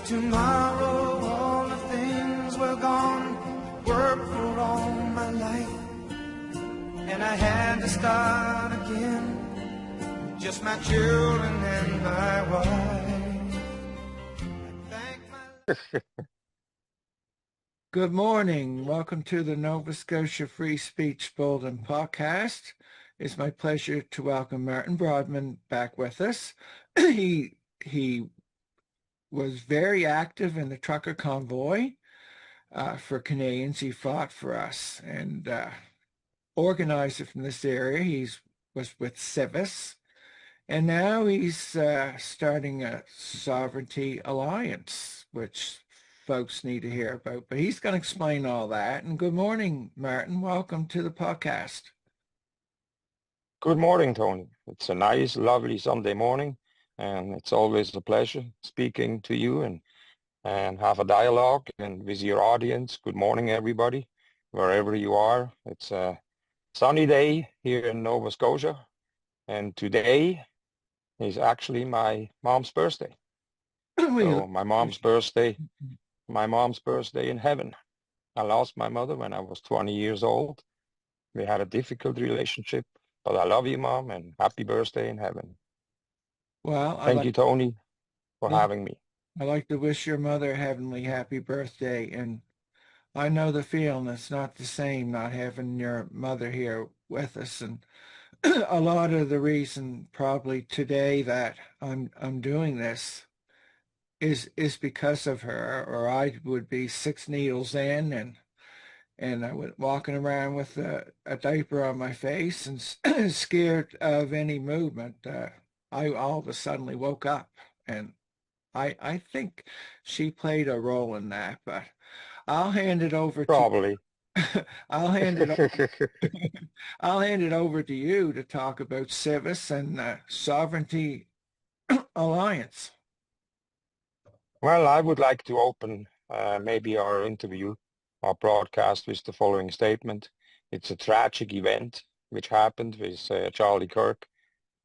tomorrow all the things were gone. Worked for all my life, and I had to start again. Just my children and my wife. Thank my... Good morning. Welcome to the Nova Scotia Free Speech Bulletin podcast. It's my pleasure to welcome Martin Brodmann back with us. He was very active in the trucker convoy for Canadians. He fought for us and organizer from this area. He was with CVIS, and now he's starting a sovereignty alliance, which folks need to hear about. But he's going to explain all that. And good morning, Martin. Welcome to the podcast. Good morning, Tony. It's a nice, lovely Sunday morning, and it's always a pleasure speaking to you and have a dialogue and with your audience. Good morning, everybody, wherever you are. It's a sunny day here in Nova Scotia, and today is actually my mom's birthday. So my mom's birthday in heaven. I lost my mother when I was 20 years old. We had a difficult relationship, but I love you, Mom, and happy birthday in heaven. Well, thank you, Tony, for having me. I'd like to wish your mother a heavenly happy birthday, and I know the feeling. It's not the same not having your mother here with us, and a lot of the reason probably today that I'm doing this is because of her, or I would be 6 needles in and I was walking around with a diaper on my face and scared of any movement. I all of a sudden woke up, and I think she played a role in that, but I'll hand it over Probably. I'll hand it over, I'll hand it over to you to talk about CVIS and Sovereignty Alliance. Well, I would like to open maybe our broadcast with the following statement. It's a tragic event which happened with Charlie Kirk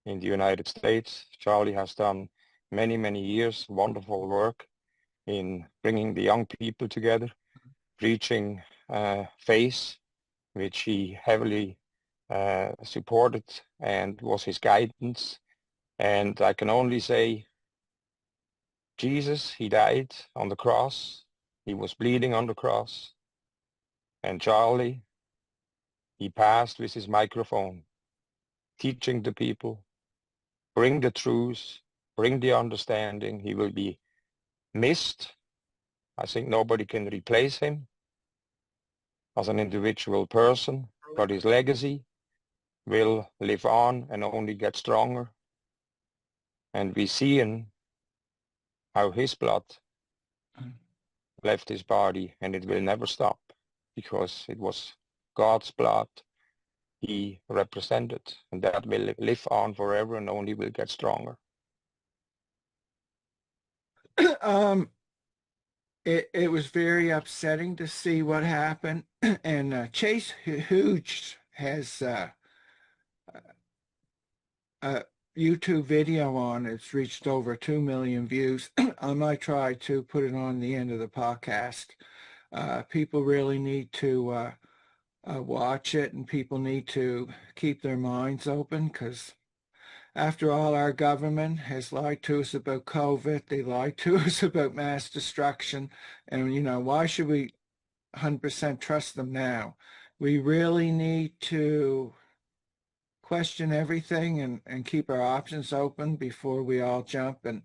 in the United States. Charlie has done many, many years wonderful work in bringing the young people together, preaching faith, which he heavily supported and was his guidance. And I can only say, Jesus, he died on the cross. He was bleeding on the cross. And Charlie, he passed with his microphone, teaching the people, bring the truth, bring the understanding. He will be missed. I think nobody can replace him as an individual person, but his legacy will live on and only get stronger. And we see how his blood left his body, and it will never stop because it was God's blood he represented, and that will live on forever and only will get stronger. It was very upsetting to see what happened, and Chase Hughes has a YouTube video on. It's reached over 2 million views. I might try to put it on the end of the podcast. People really need to watch it, and people need to keep their minds open, because after all, our government has lied to us about COVID. They lied to us about mass destruction. And, why should we 100% trust them now? We really need to question everything and keep our options open before we all jump. And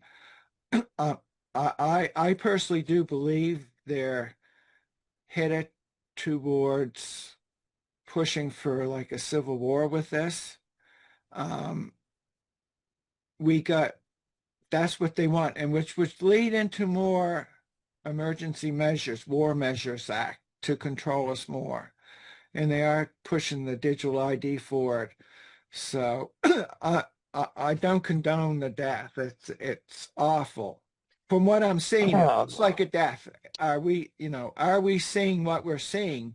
I personally do believe they're headed towards pushing for like a civil war with this. That's what they want, and which would lead into more emergency measures, war measures act to control us more. And they are pushing the digital ID forward. So I don't condone the death. It's awful. From what I'm seeing, it's like a death. Are we seeing what we're seeing?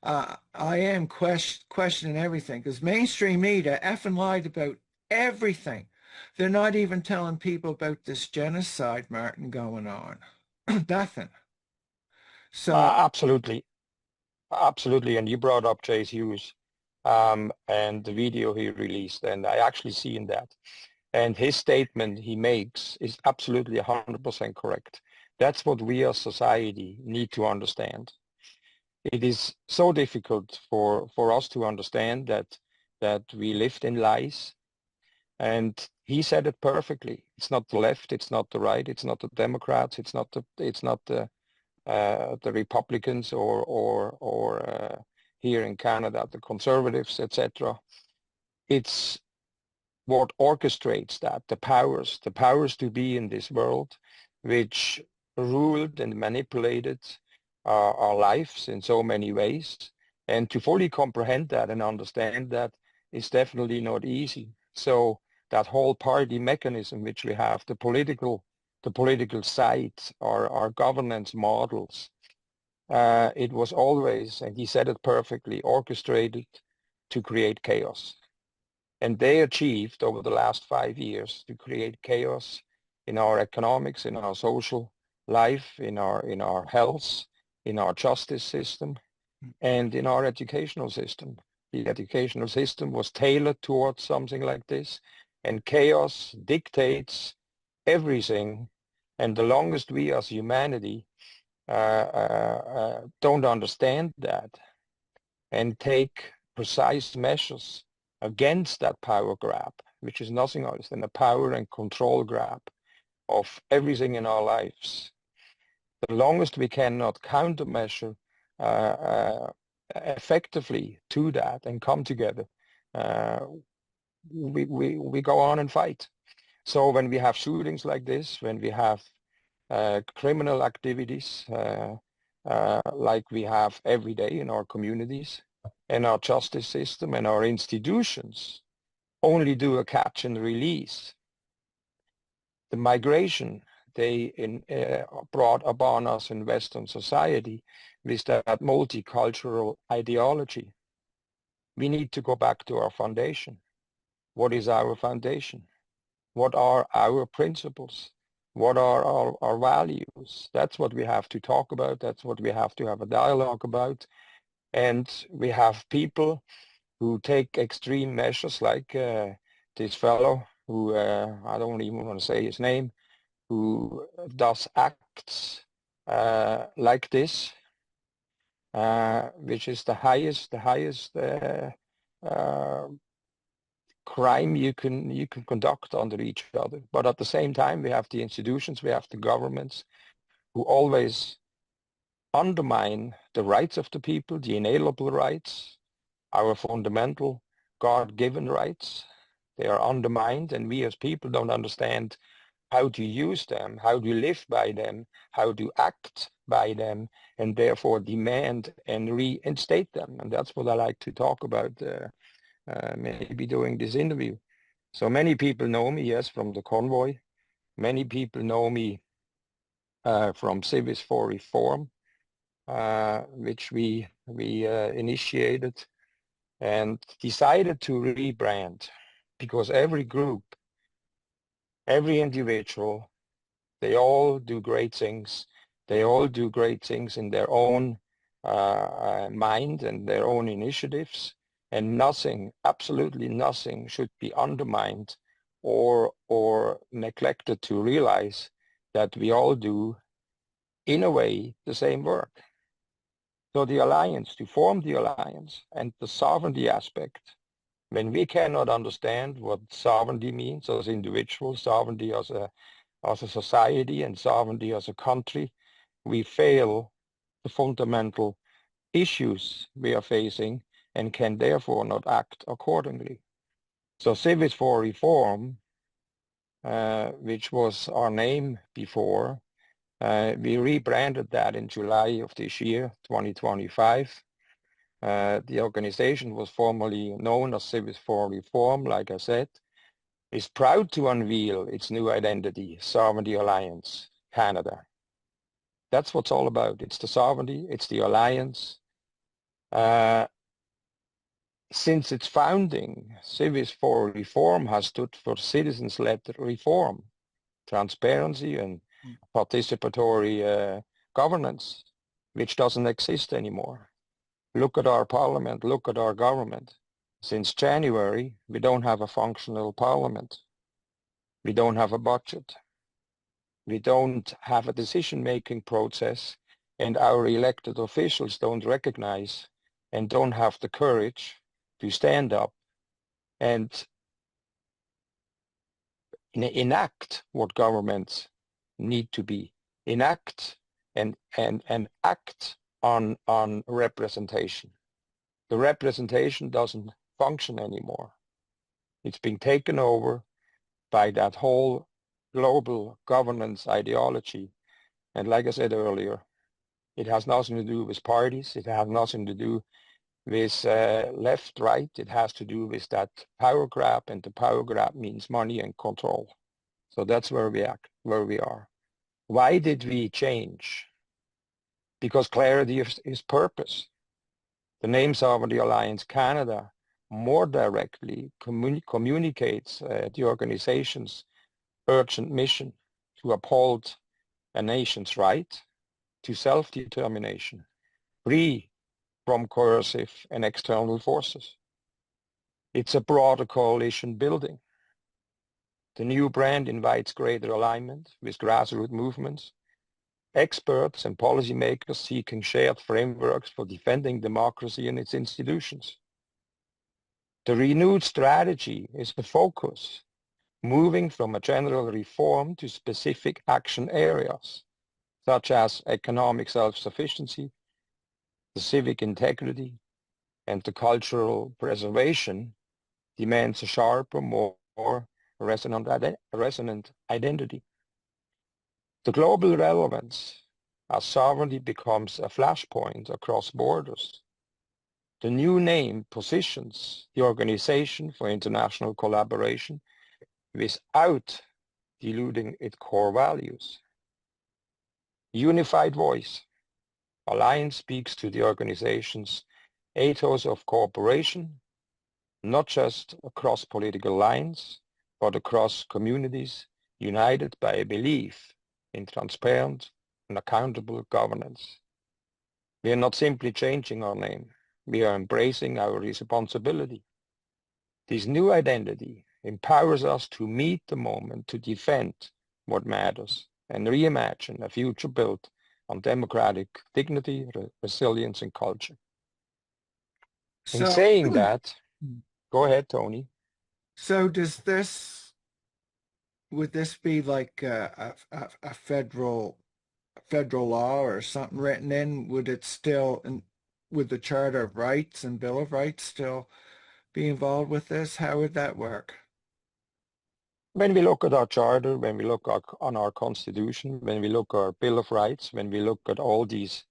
I am questioning everything, because mainstream media effing lied about everything. They're not even telling people about this genocide, Martin, going on. nothing. So Absolutely, absolutely. And you brought up Chase Hughes and the video he released, and I actually seen that. And his statement he makes is absolutely 100% correct. That's what we as society need to understand. It is so difficult for us to understand that we lived in lies. And he said it perfectly. It's not the left, it's not the right, it's not the Democrats, it's not the Republicans or here in Canada the Conservatives, etc. It's what orchestrates that, the powers to be in this world, which ruled and manipulated our lives in so many ways. And to fully comprehend that and understand that is definitely not easy. So that whole party mechanism which we have, the political sides, our governance models, it was always, and he said it perfectly, orchestrated to create chaos. And they achieved over the last 5 years to create chaos in our economics, in our social life, in our health, in our justice system, and in our educational system. The educational system was tailored towards something like this, and chaos dictates everything. And the longest we as humanity don't understand that and take precise measures against that power grab, which is nothing else than a power and control grab of everything in our lives. The longest we cannot countermeasure effectively to that and come together, we go on and fight. So when we have shootings like this, when we have criminal activities like we have every day in our communities, and our justice system and our institutions only do a catch and release. The migration they brought upon us in Western society with that multicultural ideology. We need to go back to our foundation. What is our foundation? What are our principles? What are our values? That's what we have to talk about. That's what we have to have a dialogue about. And we have people who take extreme measures like this fellow who, I don't even want to say his name, who does acts like this, which is the highest crime you can conduct under each other. But at the same time, we have the institutions, we have the governments who always undermine the rights of the people, the inalienable rights, our fundamental God-given rights. They are undermined, and we as people don't understand how to use them, how to live by them, how to act by them, and therefore demand and reinstate them. And that's what I like to talk about maybe during this interview. So many people know me, yes, from the convoy. Many people know me from CVIS for Reform, which we initiated and decided to rebrand, because every group, every individual, they all do great things. They all do great things in their own mind and their own initiatives, and nothing, absolutely nothing, should be undermined or neglected to realize that we all do, in a way, the same work. So the alliance, to form the alliance and the sovereignty aspect, when we cannot understand what sovereignty means as individuals, sovereignty as a society, and sovereignty as a country, we fail the fundamental issues we are facing and can therefore not act accordingly. So CVIS for Reform, which was our name before, we rebranded that in July of this year, 2025. The organization was formerly known as CVIS for Reform, like I said, is proud to unveil its new identity, Sovereignty Alliance Canada. That's what it's all about. It's the sovereignty, it's the alliance. Since its founding, CVIS for Reform has stood for citizens-led reform, transparency, and participatory governance, which doesn't exist anymore. Look at our parliament, look at our government. Since January, we don't have a functional parliament. We don't have a budget. We don't have a decision-making process, and our elected officials don't recognize and don't have the courage to stand up and enact what governments need to be, enact and act on representation. The representation doesn't function anymore. It's being taken over by that whole global governance ideology. And like I said earlier, it has nothing to do with parties. It has nothing to do with left, right. It has to do with that power grab, and the power grab means money and control. So that's where we are. Why did we change? Because clarity is purpose. The name Sovereignty Alliance Canada more directly communicates the organization's urgent mission to uphold a nation's right to self-determination, free from coercive and external forces. It's a broader coalition building. The new brand invites greater alignment with grassroots movements, experts and policymakers seeking shared frameworks for defending democracy and its institutions. The renewed strategy is the focus, moving from a general reform to specific action areas, such as economic self-sufficiency, the civic integrity, and the cultural preservation demands a sharper, more resonant identity. The global relevance as sovereignty becomes a flashpoint across borders. The new name positions the Organization for International Collaboration without diluting its core values. Unified voice. Alliance speaks to the organization's ethos of cooperation, not just across political lines, but across communities united by a belief in transparent and accountable governance. We are not simply changing our name. We are embracing our responsibility. This new identity empowers us to meet the moment, to defend what matters, and reimagine a future built on democratic dignity, resilience, and culture. In So, saying that, go ahead, Tony. So would this be like a federal law or something written in? Would it still, would the Charter of Rights and Bill of Rights still be involved with this? How would that work? When we look at our charter, when we look on our constitution, when we look at our Bill of Rights, when we look at all these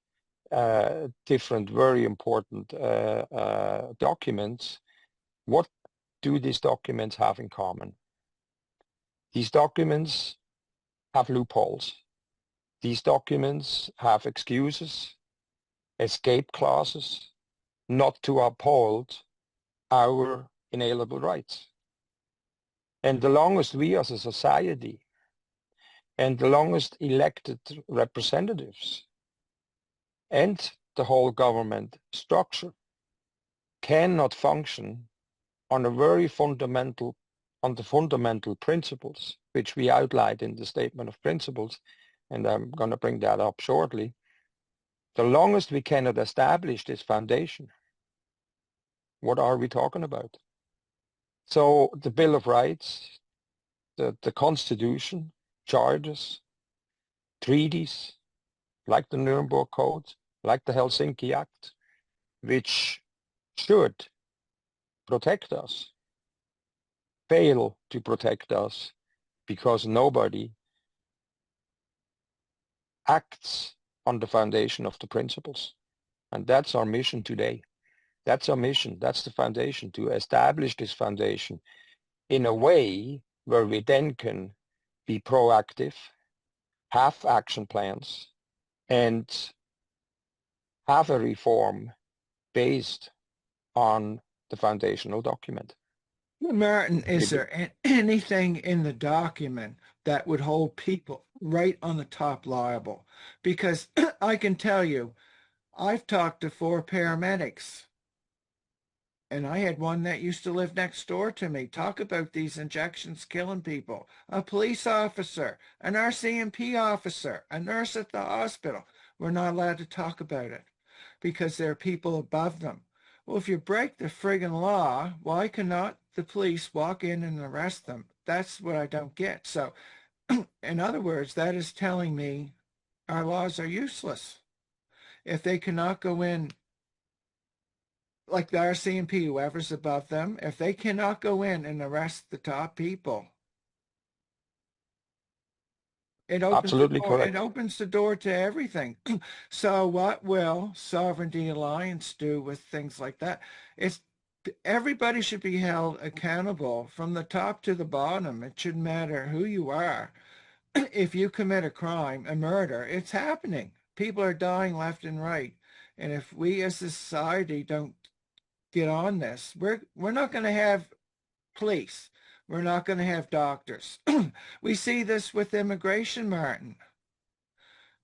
different, very important documents, what do these documents have in common? These documents have loopholes. These documents have excuses, escape clauses, not to uphold our inalienable rights. And the longest we as a society and the longest elected representatives and the whole government structure cannot function on a very fundamental, on the fundamental principles, which we outlined in the Statement of Principles, and I'm going to bring that up shortly. The longest we cannot establish this foundation, what are we talking about? So the Bill of Rights, the Constitution, charters, treaties, like the Nuremberg Code, like the Helsinki Act, which should protect us, fail to protect us because nobody acts on the foundation of the principles. And that's our mission today. That's our mission. That's the foundation, to establish this foundation in a way where we then can be proactive, have action plans, and have a reform based on the foundational document. Martin, is there anything in the document that would hold people right on the top liable. Because I can tell you, I've talked to 4 paramedics, and I had one that used to live next door to me. Talk about these injections killing people. A police officer, an RCMP officer, a nurse at the hospital. We're not allowed to talk about it because there are people above them. Well, if you break the friggin' law, why cannot the police walk in and arrest them? That's what I don't get. So, in other words, that is telling me our laws are useless. If they cannot go in, like the RCMP, whoever's above them, if they cannot go in and arrest the top people, Absolutely it correct. opens the door to everything. So what will Sovereignty Alliance do with things like that? It's everybody should be held accountable from the top to the bottom. It shouldn't matter who you are. If you commit a crime, a murder, it's happening. People are dying left and right. And if we as a society don't get on this, we're not going to have police. We're not going to have doctors. We see this with immigration, Martin.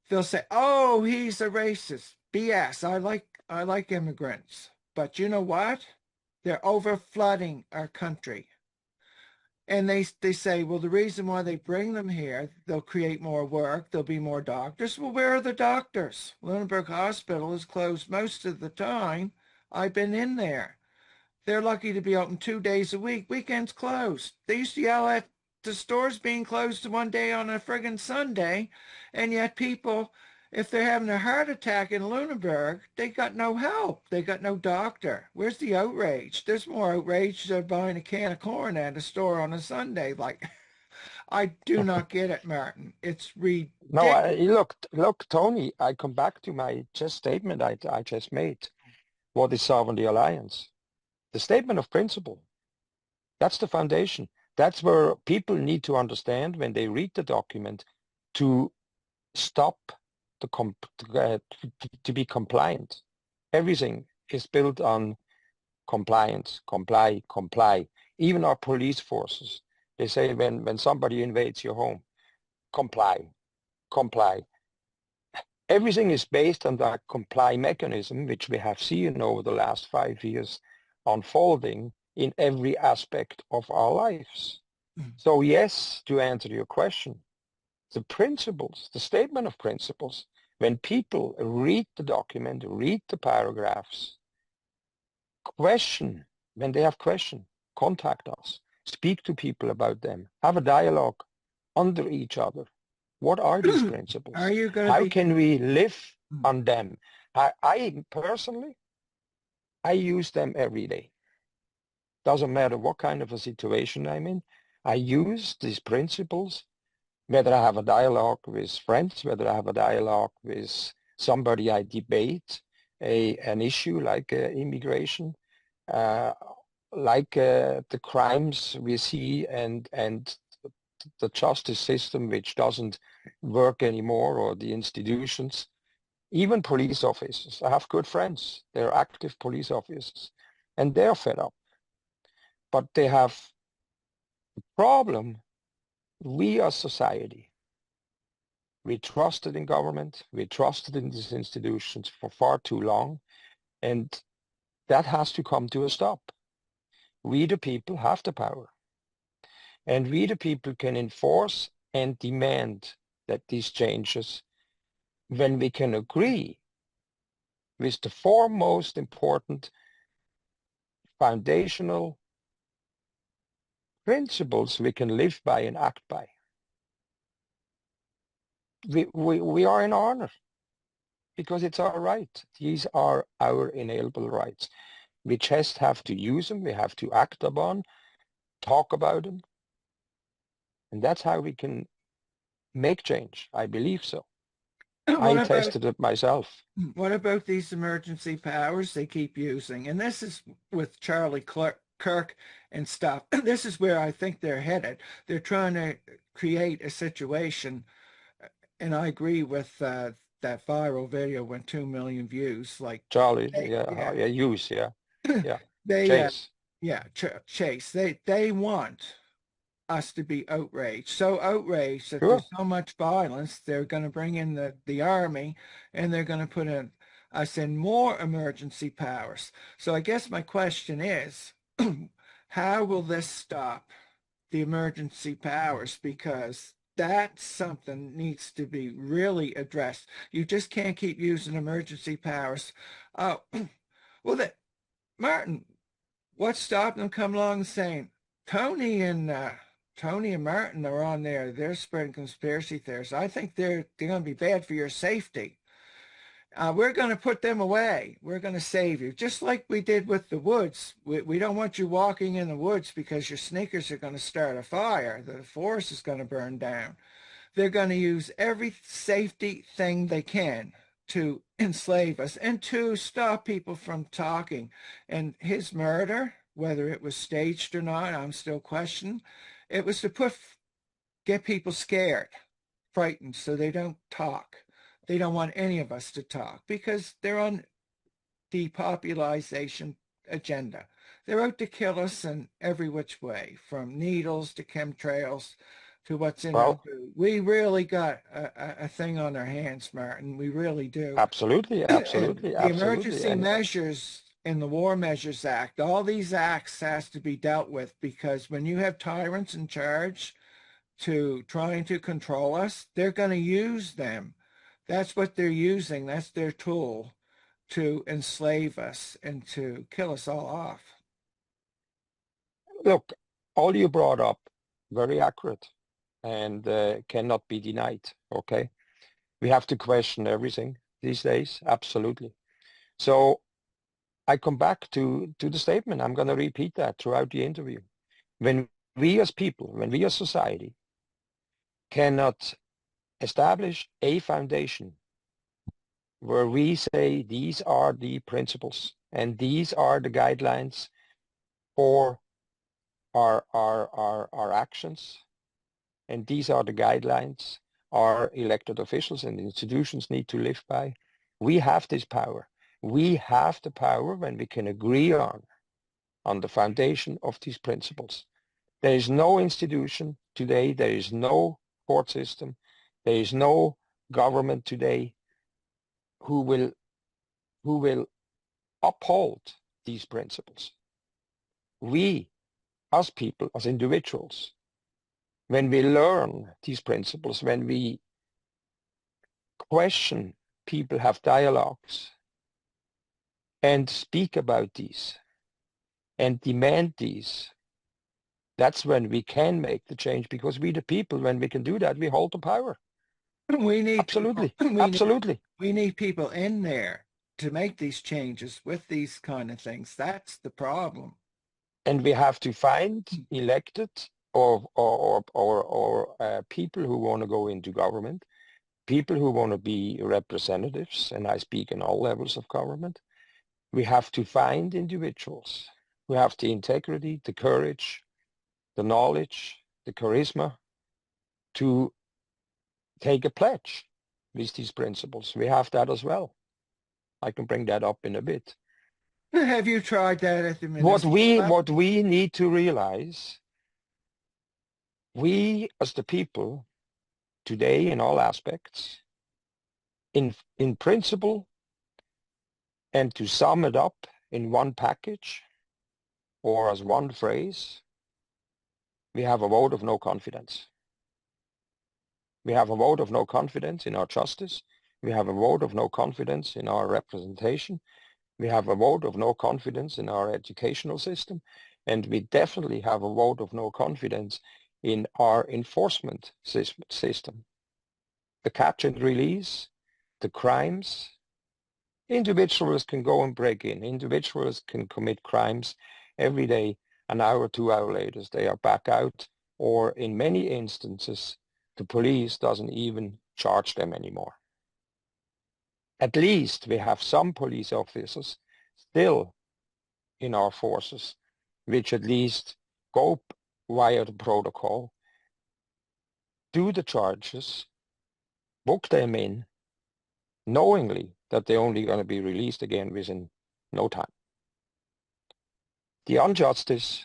They'll say, "Oh, he's a racist." BS. I like immigrants, but you know what? They're over flooding our country. And they say, well, the reason why they bring them here, they'll create more work, there'll be more doctors. Well, where are the doctors? Lunenburg Hospital is closed most of the time. I've been in there. They're lucky to be open 2 days a week. Weekends closed. They used to yell at the stores being closed one day on a friggin' Sunday, and yet people, if they're having a heart attack in Lunenburg, they got no help. They got no doctor. Where's the outrage? There's more outrage than buying a can of corn at a store on a Sunday. Like, I do not get it, Martin. It's No, ridiculous. look, Tony, I come back to my just statement I just made. What is Sovereignty Alliance? The statement of principle. That's the foundation. That's where people need to understand when they read the document to stop to be compliant. Everything is built on compliance, comply, comply. Even our police forces, they say when somebody invades your home, comply, comply. Everything is based on that comply mechanism, which we have seen over the last 5 years unfolding in every aspect of our lives. So yes, to answer your question, the principles, the statement of principles, when people read the document, read the paragraphs, question, when they have question, contact us, speak to people about them, have a dialogue under each other. What are these Are principles? you going to How be? can we live on them? I personally, I use them every day. Doesn't matter what kind of a situation I'm in. I use these principles, whether I have a dialogue with friends, whether I have a dialogue with somebody I debate an issue like immigration, uh, like the crimes we see and the justice system which doesn't work anymore, or the institutions, even police officers. I have good friends. They're active police officers and they're fed up, but they have a problem. We as society, we trusted in government, we trusted in these institutions for far too long, and that has to come to a stop. We the people have the power, and we the people can enforce and demand that these changes, when we can agree with the four most important foundational principles we can live by and act by. We are in honor because it's our right. These are our inalienable rights. We just have to use them. We have to act upon, talk about them. And that's how we can make change. I believe so. What I about tested it myself. what about these emergency powers they keep using? And this is with Charlie Kirk and stuff. This is where I think they're headed. They're trying to create a situation, and I agree with that viral video went 2 million views. Like, Charlie, yeah, yeah, use, yeah, yeah. they, Chase. yeah, Chase. They want us to be outraged, so outraged that Sure. there's so much violence, they're going to bring in the army and they're going to put in us in more emergency powers. So I guess my question is, how will this stop the emergency powers? Because that's something needs to be really addressed. You just can't keep using emergency powers. Oh, well, Martin, what stopped them come along and saying Tony and Martin are on there? They're spreading conspiracy theories. I think they're going to be bad for your safety. We're going to put them away. We're going to save you, just like we did with the woods. We don't want you walking in the woods because your sneakers are going to start a fire. The forest is going to burn down. They're going to use every safety thing they can to enslave us and to stop people from talking. And his murder, whether it was staged or not, I'm still questioning. It was to get people scared, frightened, so they don't talk. They don't want any of us to talk because they're on depopulation agenda. They're out to kill us in every which way, from needles to chemtrails to what's in our Well, food. We really got a thing on our hands, Martin. We really do. absolutely, And absolutely, the absolutely. emergency And measures in the War Measures Act, all these acts has to be dealt with because when you have tyrants in charge to trying to control us, they're going to use them. That's what they're using. That's their tool to enslave us and to kill us all off. look, all you brought up, very accurate and cannot be denied. Okay. We have to question everything these days. Absolutely. So I come back to the statement. I'm going to repeat that throughout the interview. When we as people, when we as society cannot establish a foundation where we say these are the principles and these are the guidelines for our actions, and these are the guidelines our elected officials and institutions need to live by. We have this power. We have the power when we can agree on the foundation of these principles. There is no institution today, there is no court system, there is no government today who will uphold these principles. We, as people, as individuals, when we learn these principles, when we question people, have dialogues, and speak about these and demand these, that's when we can make the change, because we, the people, when we can do that, we hold the power. We need people. Absolutely. Absolutely. We need people in there to make these changes with these kind of things. That's the problem. And we have to find elected or people who want to go into government, people who want to be representatives, and I speak in all levels of government. We have to find individuals who have the integrity, the courage, the knowledge, the charisma to take a pledge with these principles. We have that as well. I can bring that up in a bit. Have you tried that at the What municipal we level? what we need to realize, we as the people today in all aspects, in principle, and to sum it up in one package or as one phrase, we have a vote of no confidence. We have a vote of no confidence in our justice. We have a vote of no confidence in our representation. We have a vote of no confidence in our educational system. And we definitely have a vote of no confidence in our enforcement system. The catch and release, the crimes, individuals can go and break in. Individuals can commit crimes every day. An hour, 2 hours later, they are back out. Or in many instances, the police doesn't even charge them anymore. At least we have some police officers still in our forces, which at least go via the protocol, do the charges, book them in, knowingly that they're only going to be released again within no time. The injustice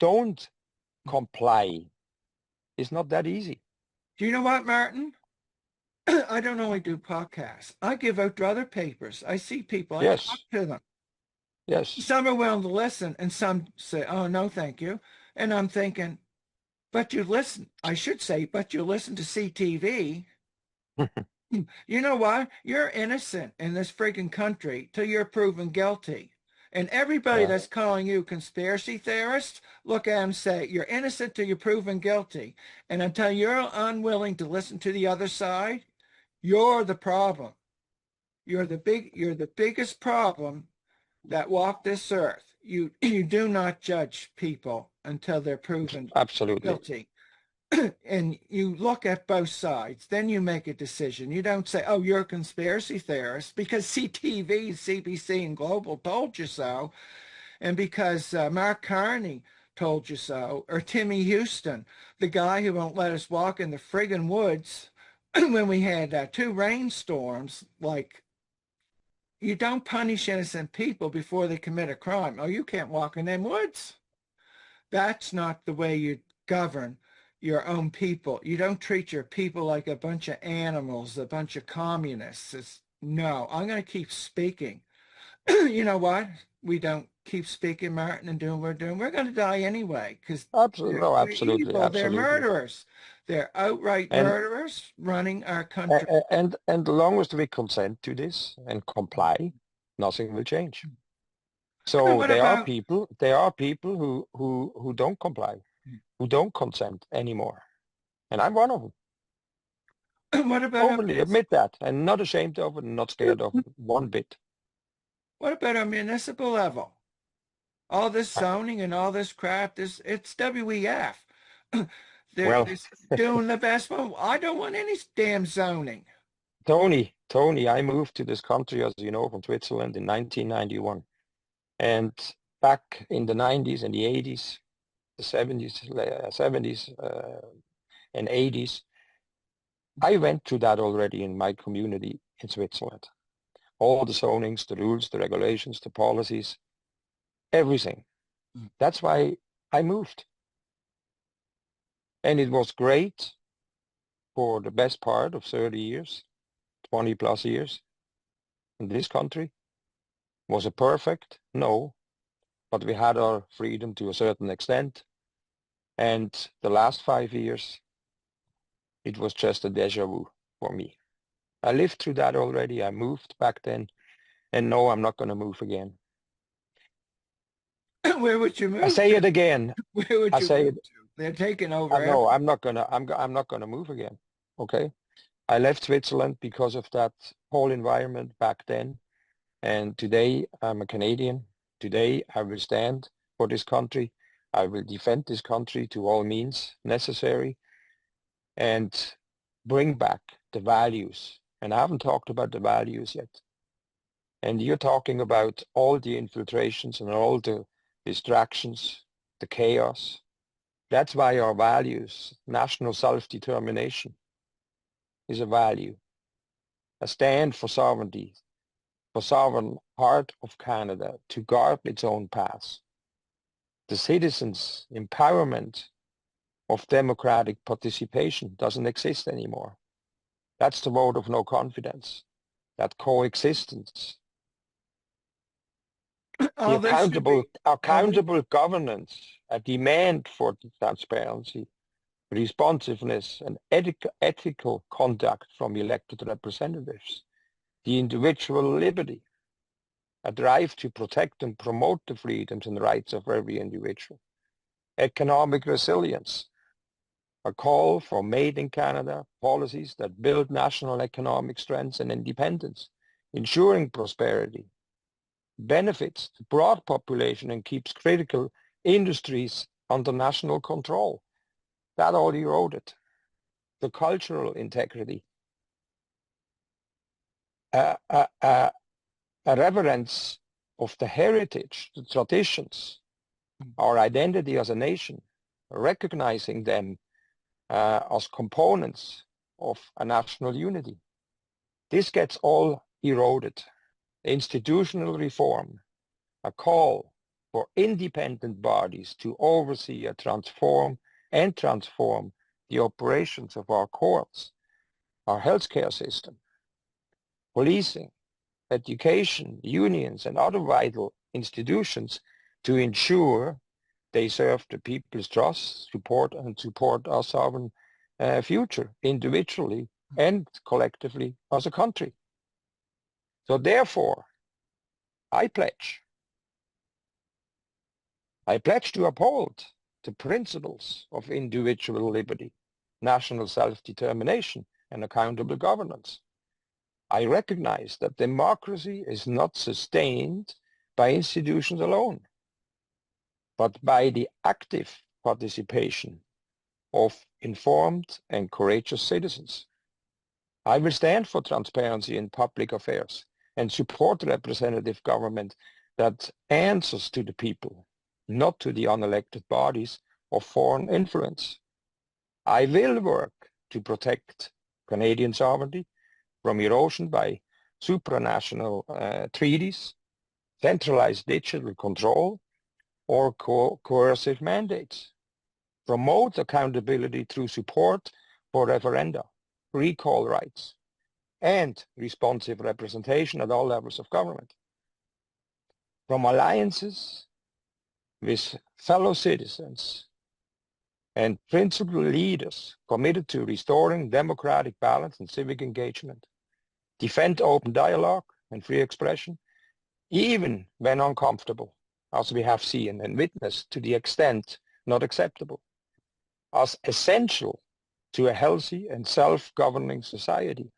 don't comply, it's not that easy. Do you know what, Martin? I don't only do podcasts. I give out to other papers. I see people. I talk Yes, to them. yes. Some are willing to listen, and some say, "Oh no, thank you." And I'm thinking, "But you listen." I should say, "But you listen to CTV." You know why? You're innocent in this freaking country till you're proven guilty. And everybody Yeah, that's calling you conspiracy theorists, look at them and say, you're innocent till you're proven guilty. And until you're unwilling to listen to the other side, you're the problem. You're the biggest problem that walk this earth. You do not judge people until they're proven absolutely. guilty. And you look at both sides, then you make a decision. You don't say, oh, you're a conspiracy theorist because CTV, CBC, and Global told you so, and because Mark Carney told you so, or Timmy Houston, the guy who won't let us walk in the friggin' woods when we had two rainstorms. Like, you don't punish innocent people before they commit a crime. Oh, you can't walk in them woods. That's not the way you govern your own people. You don't treat your people like a bunch of animals, a bunch of communists. No, I'm going to keep speaking. You know what? We don't keep speaking, Martin, and doing what we're doing. We're going to die anyway because Absolutely, no, they're absolutely, evil. They're absolutely. murderers. They're outright And murderers running our country. and the long as we consent to this and comply, nothing will change. And So what about there are people who don't comply, who don't consent anymore. And I'm one of them. what about our Openly admit that and not ashamed of it and not scared of it one bit. what about our municipal level? All this Uh, zoning and all this crap, it's WEF. They're Well, doing the best. Well, I don't want any damn zoning. Tony, I moved to this country, as you know, from Switzerland in 1991. And back in the 90s and the 80s, the 70s and 80s, I went through that already in my community in Switzerland. All the zonings, the rules, the regulations, the policies, everything. That's why I moved. And it was great for the best part of 30 years, 20 plus years in this country. Was it perfect? No, but we had our freedom to a certain extent. And the last 5 years, it was just a déjà vu for me. I lived through that already. I moved back then, and no, I'm not going to move again. Where would you I move say to? it again. Where would I you say move it. to? They're taking over I know everything. I'm not gonna move again. Okay. I left Switzerland because of that whole environment back then. And today I'm a Canadian. Today I will stand for this country. I will defend this country to all means necessary and bring back the values. And I haven't talked about the values yet. And you're talking about all the infiltrations and all the distractions, the chaos. That's why our values, national self-determination, is a value, a stand for sovereignty, for sovereign heart of Canada to guard its own path. The citizens' empowerment of democratic participation doesn't exist anymore. That's the vote of no confidence, that coexistence, the All this should be, all this, accountable governance, a demand for transparency, responsiveness, and ethical conduct from elected representatives, the individual liberty, a drive to protect and promote the freedoms and rights of every individual, economic resilience, a call for made in Canada policies that build national economic strength and independence, ensuring prosperity, benefits the broad population and keeps critical industries under national control. That all eroded. The cultural integrity, a, a, a, a reverence of the heritage, the traditions, our identity as a nation, recognizing them as components of a national unity. This gets all eroded. Institutional reform, a call for independent bodies to oversee and transform the operations of our courts, our healthcare system, policing, education, unions, and other vital institutions to ensure they serve the people's trust, support our sovereign future individually and collectively as a country. So therefore, I pledge to uphold the principles of individual liberty, national self-determination, and accountable governance. I recognize that democracy is not sustained by institutions alone, but by the active participation of informed and courageous citizens. I will stand for transparency in public affairs and support representative government that answers to the people, not to the unelected bodies of foreign influence. I will work to protect Canadian sovereignty from erosion by supranational treaties, centralized digital control, or coercive mandates. Promote accountability through support for referenda, recall rights, and responsive representation at all levels of government. From alliances with fellow citizens and principal leaders committed to restoring democratic balance and civic engagement, defend open dialogue and free expression, even when uncomfortable, as we have seen and witnessed to the extent not acceptable, as essential to a healthy and self-governing society.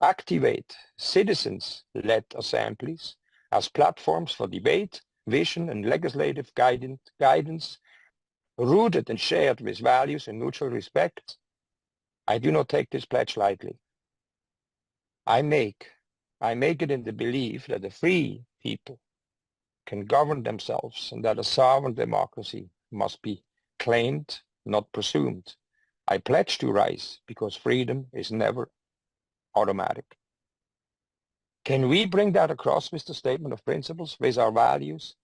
Activate citizens-led assemblies as platforms for debate, vision, and legislative guidance rooted and shared with values and mutual respect. I do not take this pledge lightly. I make it in the belief that the free people can govern themselves and that a sovereign democracy must be claimed, not presumed. I pledge to rise because freedom is never automatic. Can we bring that across with the statement of principles, with our values,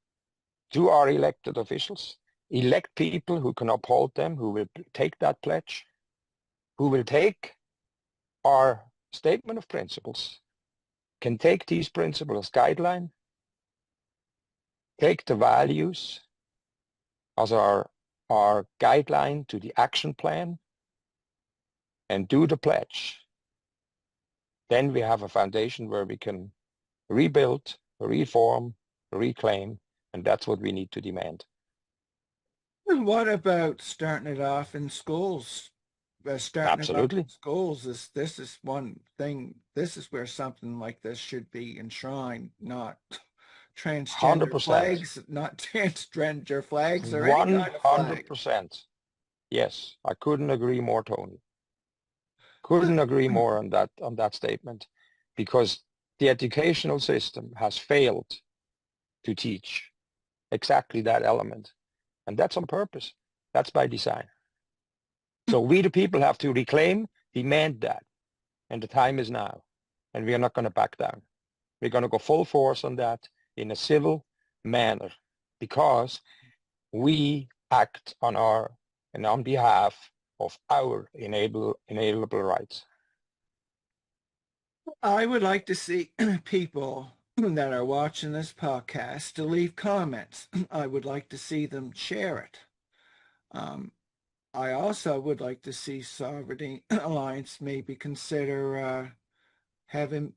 to our elected officials? Elect people who can uphold them, who will take that pledge, who will take our statement of principles, can take these principles as guideline, take the values as our guideline to the action plan, and do the pledge. Then we have a foundation where we can rebuild, reform, reclaim, and that's what we need to demand. What about starting it off in schools? Absolutely. In schools this is one thing. This is where something like this should be enshrined, not transgender 100%. flags, not transgender flags or any kind of flag. 100%. Yes, I couldn't agree more, Tony. Couldn't agree more on that statement, because the educational system has failed to teach exactly that element. And that's on purpose. That's by design. So we the people have to reclaim, demand that. And the time is now. And we are not going to back down. We're going to go full force on that in a civil manner, because we act on our and on behalf of our inalienable rights. I would like to see people that are watching this podcast to leave comments. I would like to see them share it. I also would like to see Sovereignty Alliance maybe consider having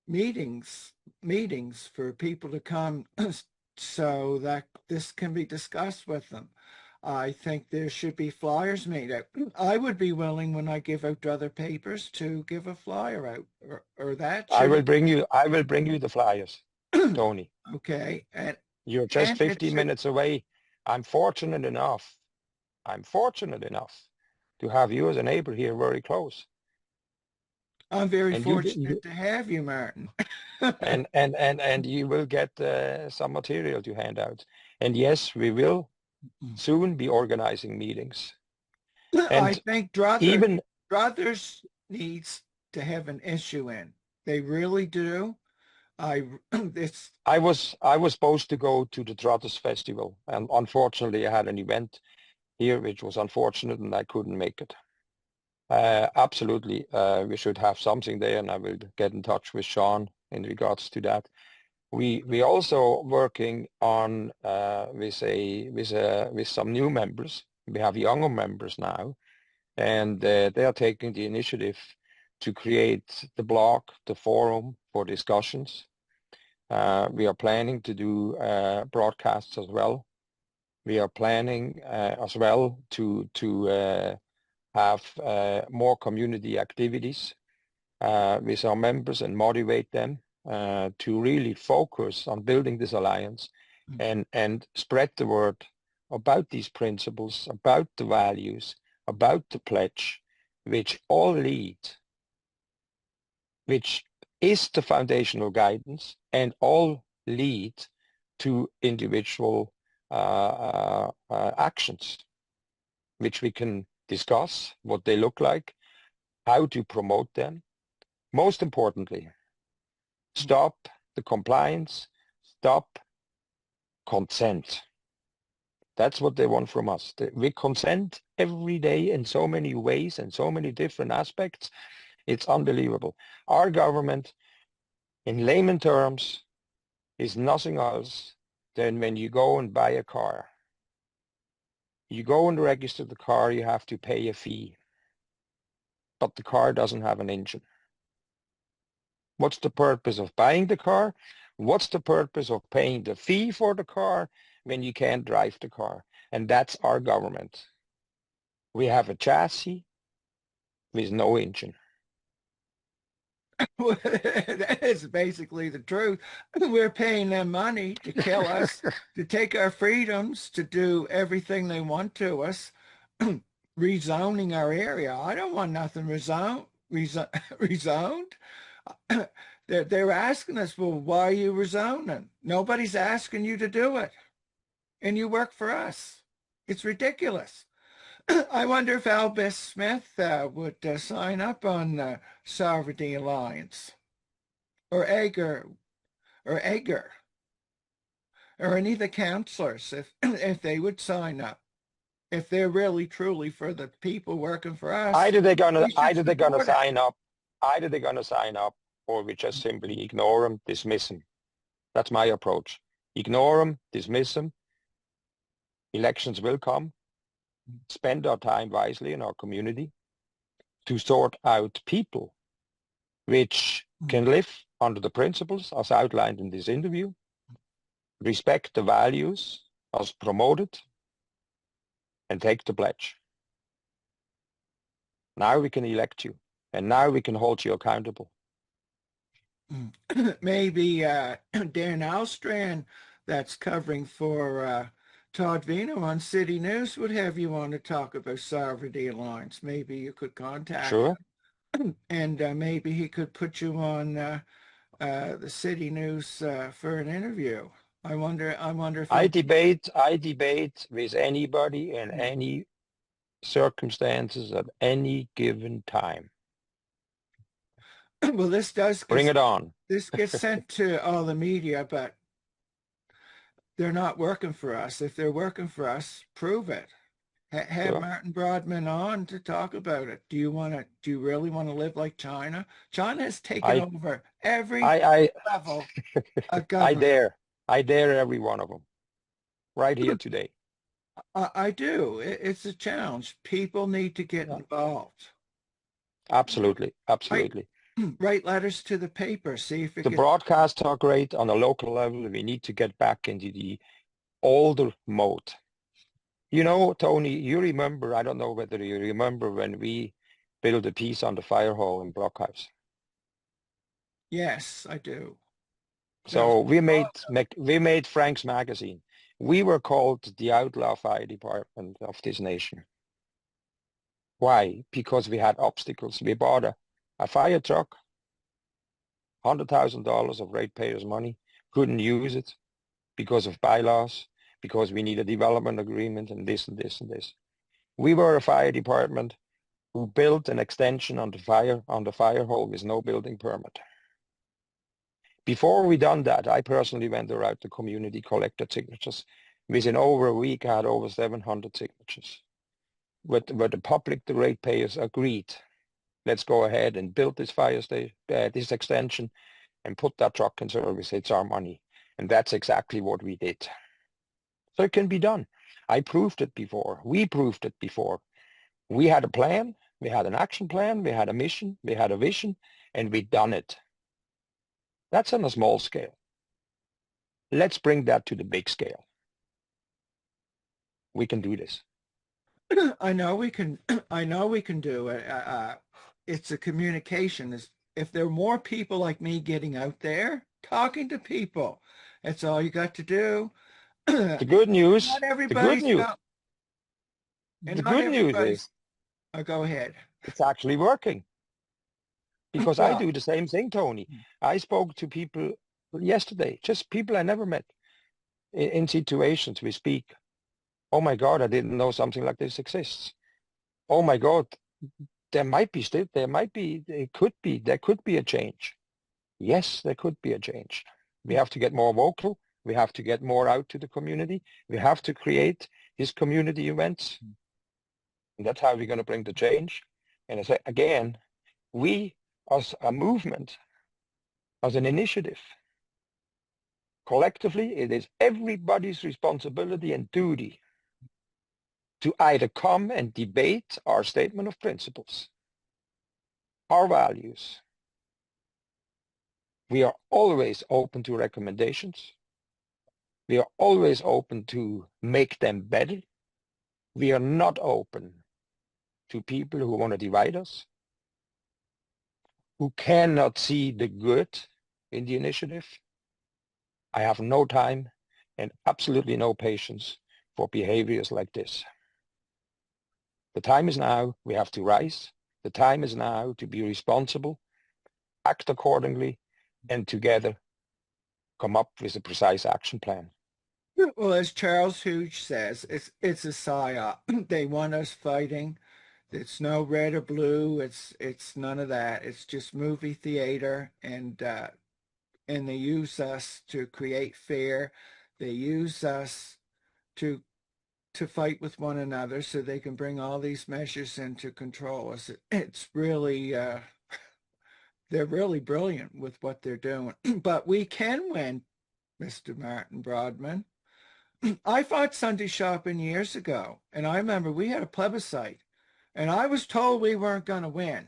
meetings for people to come so that this can be discussed with them. I think there should be flyers made out. I would be willing, when I give out to other papers, to give a flyer out, or that. I will bring you the flyers, Tony. Okay. And you're just 15 minutes away. I'm fortunate enough to have you as a neighbor here very close. I'm very fortunate to have you, Martin. and you will get some material to hand out. And yes, we will soon be organizing meetings. And I think Drothers needs to have an issue in. They really do. It's I was supposed to go to the Trotters Festival, and unfortunately I had an event here which was unfortunate, and I couldn't make it. Absolutely, we should have something there, and I will get in touch with Sean in regards to that. We also working on with some new members. We have younger members now, and they are taking the initiative to create the blog, the forum for discussions. We are planning to do broadcasts as well. We are planning as well to have more community activities with our members and motivate them to really focus on building this alliance and spread the word about these principles, about the values, about the pledge, which all lead, which is the foundational guidance, and all lead to individual actions, which we can discuss what they look like, how to promote them. Most importantly, stop the compliance, stop consent. That's what they want from us. We consent every day in so many ways and so many different aspects. It's unbelievable. Our government, in layman terms, is nothing else than when you go and buy a car. You go and register the car, you have to pay a fee, but the car doesn't have an engine. What's the purpose of buying the car? What's the purpose of paying the fee for the car when you can't drive the car? And that's our government. We have a chassis with no engine. that is basically the truth. We're paying them money to kill us, to take our freedoms, to do everything they want to us, rezoning our area. I don't want nothing rezoned. They're asking us, well, why are you rezoning? Nobody's asking you to do it, and you work for us. It's ridiculous. I wonder if Albus Smith would sign up on the Sovereignty Alliance, or Egger, or Egger, or any of the counselors, if they would sign up. If they're really truly for the people working for us, Either they're gonna we should support it. sign up, either they're gonna sign up, or we just simply ignore them, dismiss them. That's my approach. Ignore them, dismiss them. Elections will come. Spend our time wisely in our community to sort out people which can live under the principles as outlined in this interview, respect the values as promoted, and take the pledge. Now we can elect you, and now we can hold you accountable. Maybe Dan Alstrand, that's covering for Todd Vino on City News, would have you on to talk about Sovereignty Alliance. Maybe you could contact Sure. him, and maybe he could put you on the City News for an interview. I wonder if I he'll. debate with anybody in any circumstances at any given time. Well, Bring it on. this gets sent to all the media, but they're not working for us. If they're working for us, prove it. Have Sure. Martin Brodmann on to talk about it. Do you really want to live like China? China has taken I over every I level of I government. dare. I dare every one of them right here today. I do. It's a challenge. People need to get Yeah. involved. Absolutely. Write, Absolutely. write letters to the paper. See if it The gets. broadcasts are great on a local level. We need to get back into the older mode. You know, Tony, you remember, I don't know whether you remember when we built a piece on the fire hall in Blockhouse. Yes, I do. That was So we made Frank's magazine. We were called the outlaw fire department of this nation. Why? Because we had obstacles. We bought a fire truck, $100,000 of ratepayers' money, couldn't use it because of bylaws, because we need a development agreement and this and this and this. We were a fire department who built an extension on the fire hall with no building permit. Before we done that, I personally went around the community, collected signatures. Within over a week, I had over 700 signatures. Where the public, the ratepayers agreed, let's go ahead and build this fire station, this extension, and put that truck in service. It's our money. And that's exactly what we did. So it can be done. I proved it before. We proved it before. We had a plan. We had an action plan. We had a mission. We had a vision, and we done it. That's on a small scale. Let's bring that to the big scale. We can do this. I know we can. I know we can do it. It's a communication. If there are more people like me getting out there talking to people, that's all you got to do. The good news, Not the good everybody's news, go, and the not good news everybody's. is Oh, go ahead. it's actually working. Because I Well, do the same thing, Tony. I spoke to people yesterday, just people I never met in situations we speak. Oh my God, I didn't know something like this exists. Oh my God, there could be a change. Yes, there could be a change. We have to get more vocal. We have to get more out to the community. We have to create these community events. And that's how we're going to bring the change. And I say, again, we as a movement, as an initiative, collectively, it is everybody's responsibility and duty to either come and debate our statement of principles, our values. We are always open to recommendations. We are always open to make them better. We are not open to people who want to divide us, who cannot see the good in the initiative. I have no time and absolutely no patience for behaviors like this. The time is now. We have to rise. The time is now to be responsible, act accordingly, and together come up with a precise action plan. well, as Charles Hughes says, it's a psyop. They want us fighting. It's no red or blue. It's none of that. It's just movie theater, and they use us to create fear. They use us to fight with one another so they can bring all these measures in to control us. It's really they're really brilliant with what they're doing. But we can win, Mr. Martin Brodmann. I fought Sunday shopping years ago, and I remember we had a plebiscite, and I was told we weren't going to win.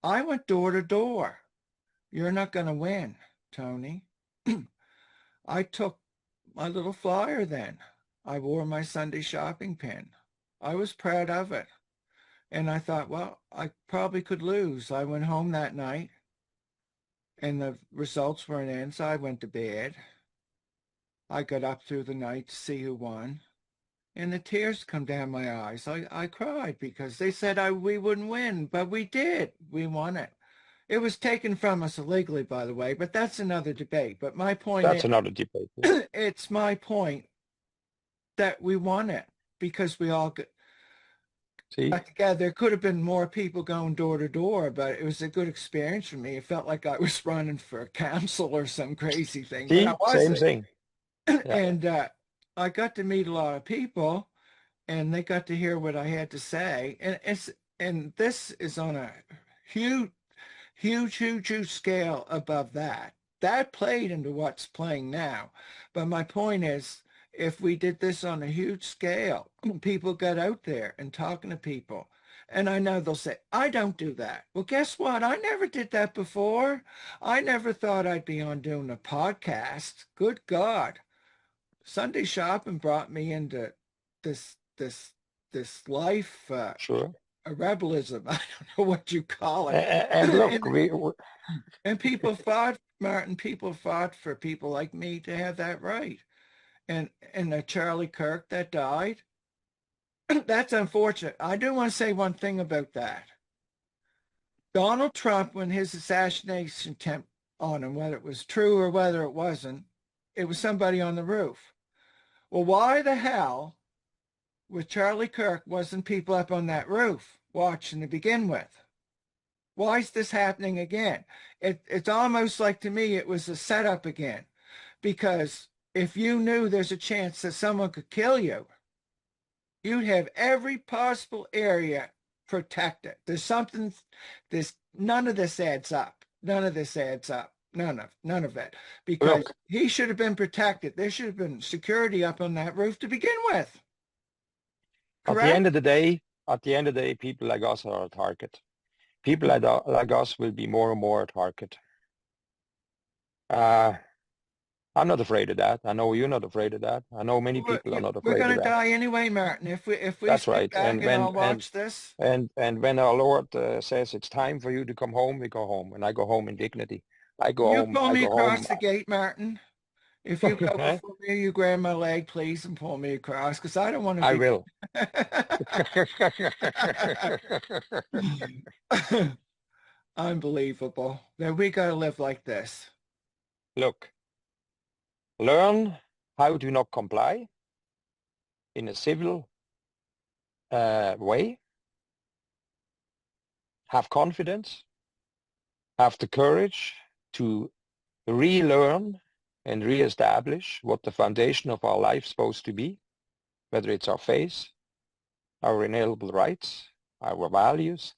I went door to door. You're not going to win, Tony. I took my little flyer then. I wore my Sunday shopping pin. I was proud of it. And I thought, well, I probably could lose. I went home that night and the results weren't in, so I went to bed. I got up through the night to see who won. And the tears come down my eyes. I cried because they said we wouldn't win, but we did. We won it. It was taken from us illegally, by the way, but that's another debate. But my point That's is, another debate. it's my point that we won it because we all See, got together. There could have been more people going door to door, but it was a good experience for me. It felt like I was running for council or some crazy thing, but I same wasn't. thing. Yeah, And I got to meet a lot of people, and they got to hear what I had to say. And this is on a huge, huge, huge, huge scale above that. That played into what's playing now. But my point is, if we did this on a huge scale, people got out there and talking to people. And I know they'll say, I don't do that. Well, guess what? I never did that before. I never thought I'd be on doing a podcast. Good God. Sunday shopping brought me into this this this life sure. a rebelism. I don't know what you call it. And look, and and people fought, Martin, people fought for people like me to have that right. And Charlie Kirk that died, that's unfortunate. I do want to say one thing about that. Donald Trump, when his assassination attempt on him, whether it was true or whether it wasn't, it was somebody on the roof. Well, why the hell with Charlie Kirk wasn't people up on that roof watching to begin with? Why is this happening again? It's almost like to me it was a setup again, because if you knew there's a chance that someone could kill you, you'd have every possible area protected. There's something, this none of this adds up. None of this adds up. None of it. Because Look, he should have been protected. There should have been security up on that roof to begin with. at the Correct? end of the day, people like us are a target. People like us will be more and more a target. Uh, I'm not afraid of that. I know you're not afraid of that. I know many people are not We're afraid of gonna that. die anyway, Martin. If we That's sit right. back and I'll watch this. And when our Lord says it's time for you to come home, we go home, and I go home in dignity. I go You home. pull I me go home. across the gate, Martin. If you go before me, you grab my leg, please, and pull me across, because I don't want to I be. will. Unbelievable. That we gotta live like this. Look, learn how to not comply in a civil way. Have confidence. Have the courage to relearn and reestablish what the foundation of our life is supposed to be, whether it's our faith, our inalienable rights, our values,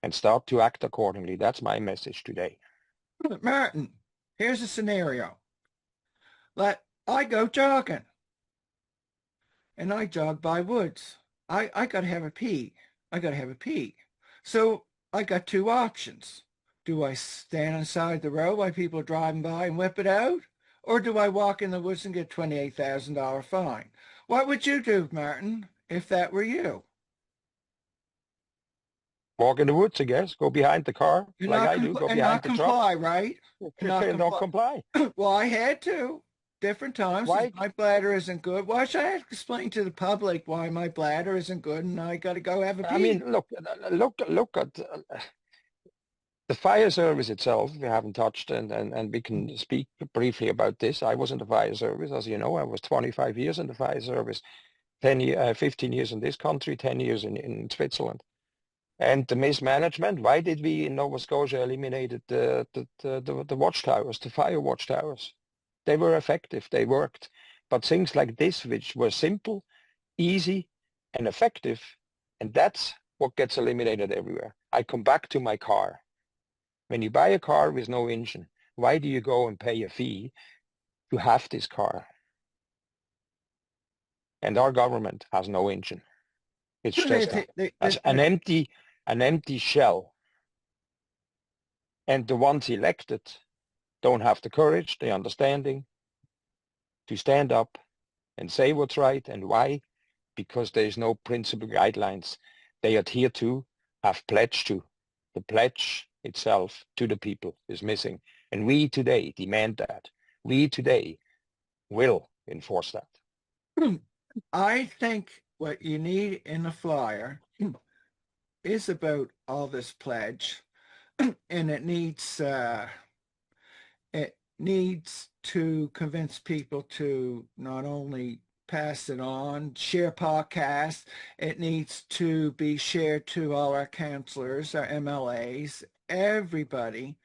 and start to act accordingly. That's my message today. Martin, here's a scenario. Let I go jogging, and I jog by woods. I gotta have a pee. I gotta have a pee. So I got two options. Do I stand inside the road while people are driving by and whip it out? Or do I walk in the woods and get $28,000 fine? What would you do, Martin, if that were you? Walk in the woods, I guess. Go behind the car And like not I do. compl Go and behind not the truck. comply, right? And not Don't comply. comply. Well, I had to different times because Why? my bladder isn't good. Why should I have to explain to the public why my bladder isn't good and I got to go have a I mean, pee? look at the fire service itself. We haven't touched, and we can speak briefly about this. I was in the fire service, as you know. I was 25 years in the fire service, 15 years in this country, 10 years in Switzerland. And the mismanagement, why did we in Nova Scotia eliminated the watchtowers, the fire watchtowers? They were effective, they worked. But things like this, which were simple, easy, and effective, and that's what gets eliminated everywhere. I come back to my car. When you buy a car with no engine, why do you go and pay a fee to have this car? And our government has no engine. It's just an empty shell. And the ones elected don't have the courage, the understanding to stand up and say what's right and why, because there is no principle guidelines they adhere to, have pledged to. The pledge itself to the people is missing. And we today demand that. We today will enforce that. I think what you need in a flyer is about all this pledge, and it needs to convince people to not only pass it on, share podcasts. It needs to be shared to all our counselors, our MLAs, everybody.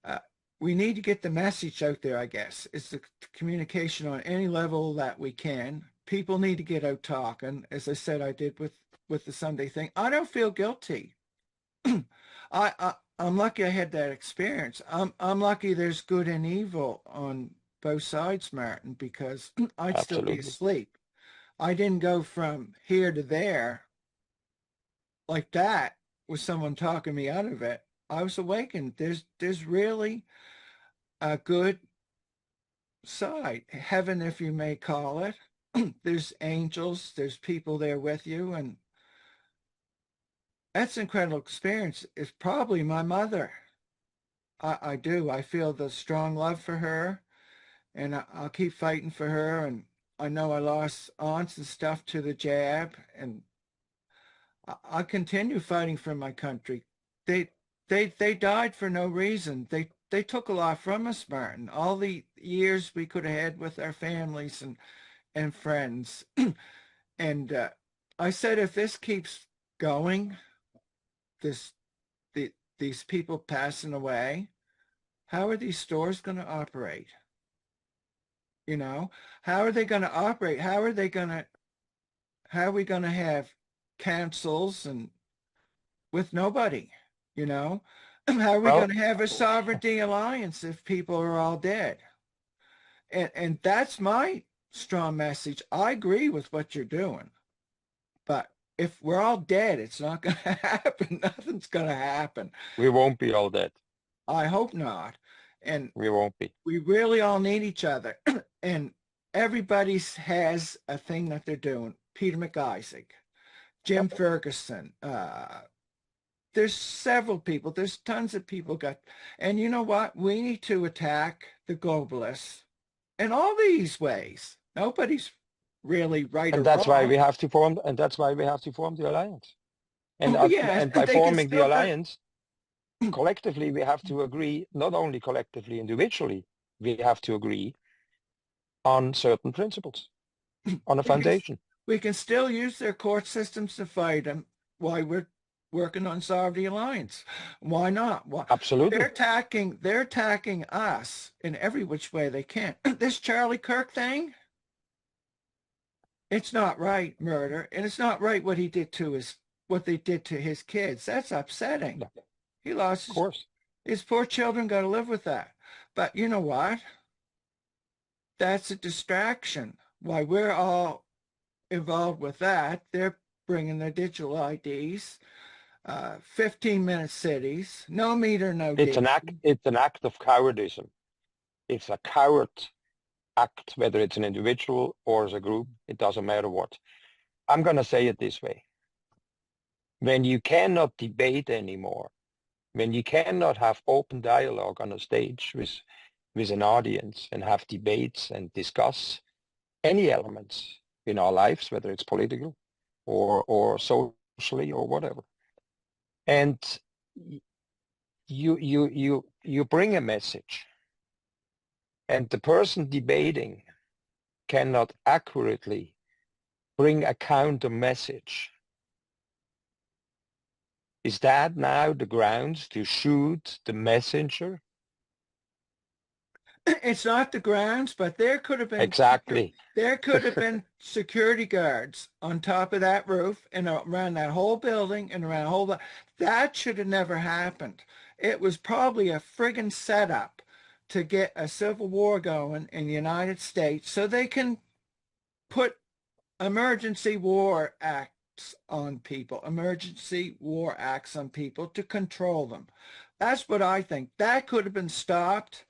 Uh, we need to get the message out there, I guess. It's the communication on any level that we can. People need to get out talking. As I said, I did with the Sunday thing. I don't feel guilty. I'm lucky I had that experience. I'm lucky there's good and evil on both sides, Martin, because I'd still be Absolutely. asleep. I didn't go from here to there like that with someone talking me out of it. I was awakened. There's really a good side, heaven, if you may call it. There's angels, there's people there with you, and that's an incredible experience. It's probably my mother. I do. I feel the strong love for her, and I'll keep fighting for her. And I know I lost aunts and stuff to the jab, and I continue fighting for my country. They they died for no reason. They took a lot from us, Martin. All the years we could have had with our families and friends. And I said, if this keeps going, this the these people passing away, how are these stores going to operate? You know, how are they going to operate? How are we going to have councils and with nobody, you know? How are we going Well, to have a sovereignty alliance if people are all dead? And that's my strong message. I agree with what you're doing, but if we're all dead, it's not going to happen. Nothing's going to happen. we won't be all dead. I hope not. And We won't be. we really all need each other. And everybody has a thing that they're doing. Peter McIsaac, Jim Yep. Ferguson, there's several people. There's tons of people and you know what? We need to attack the globalists in all these ways. Nobody's really right And or that's why wrong. we have to form, and that's why we have to form the alliance. And, Oh yeah, and by they can forming the still go. alliance, collectively, we have to agree, not only collectively, individually, we have to agree on certain principles, on a We can, foundation. we can still use their court systems to fight them while we're working on Sovereignty Alliance. Why not? Why? Absolutely. They're attacking us in every which way they can. This Charlie Kirk thing, it's not right, murder, and it's not right what they did to his kids. That's upsetting. Yeah, of He lost course. his poor children got to live with that. But you know what? That's a distraction. Why we're all involved with that, they're bringing their digital IDs, 15-minute cities, no meter, no It's D. an act of cowardice. It's a coward act, whether it's an individual or as a group, it doesn't matter what. I'm going to say it this way. When you cannot debate anymore, when you cannot have open dialogue on a stage with an audience and have debates and discuss any elements in our lives, whether it's political or socially or whatever, and you bring a message, and the person debating cannot accurately bring a counter message. Is that now the grounds to shoot the messenger? It's not the grounds, but Exactly. there could have been security guards on top of that roof and around that whole building and around the whole. That should have never happened. It was probably a friggin' setup to get a civil war going in the United States so they can put emergency war acts on people, emergency war acts on people to control them. That's what I think. That could have been stopped.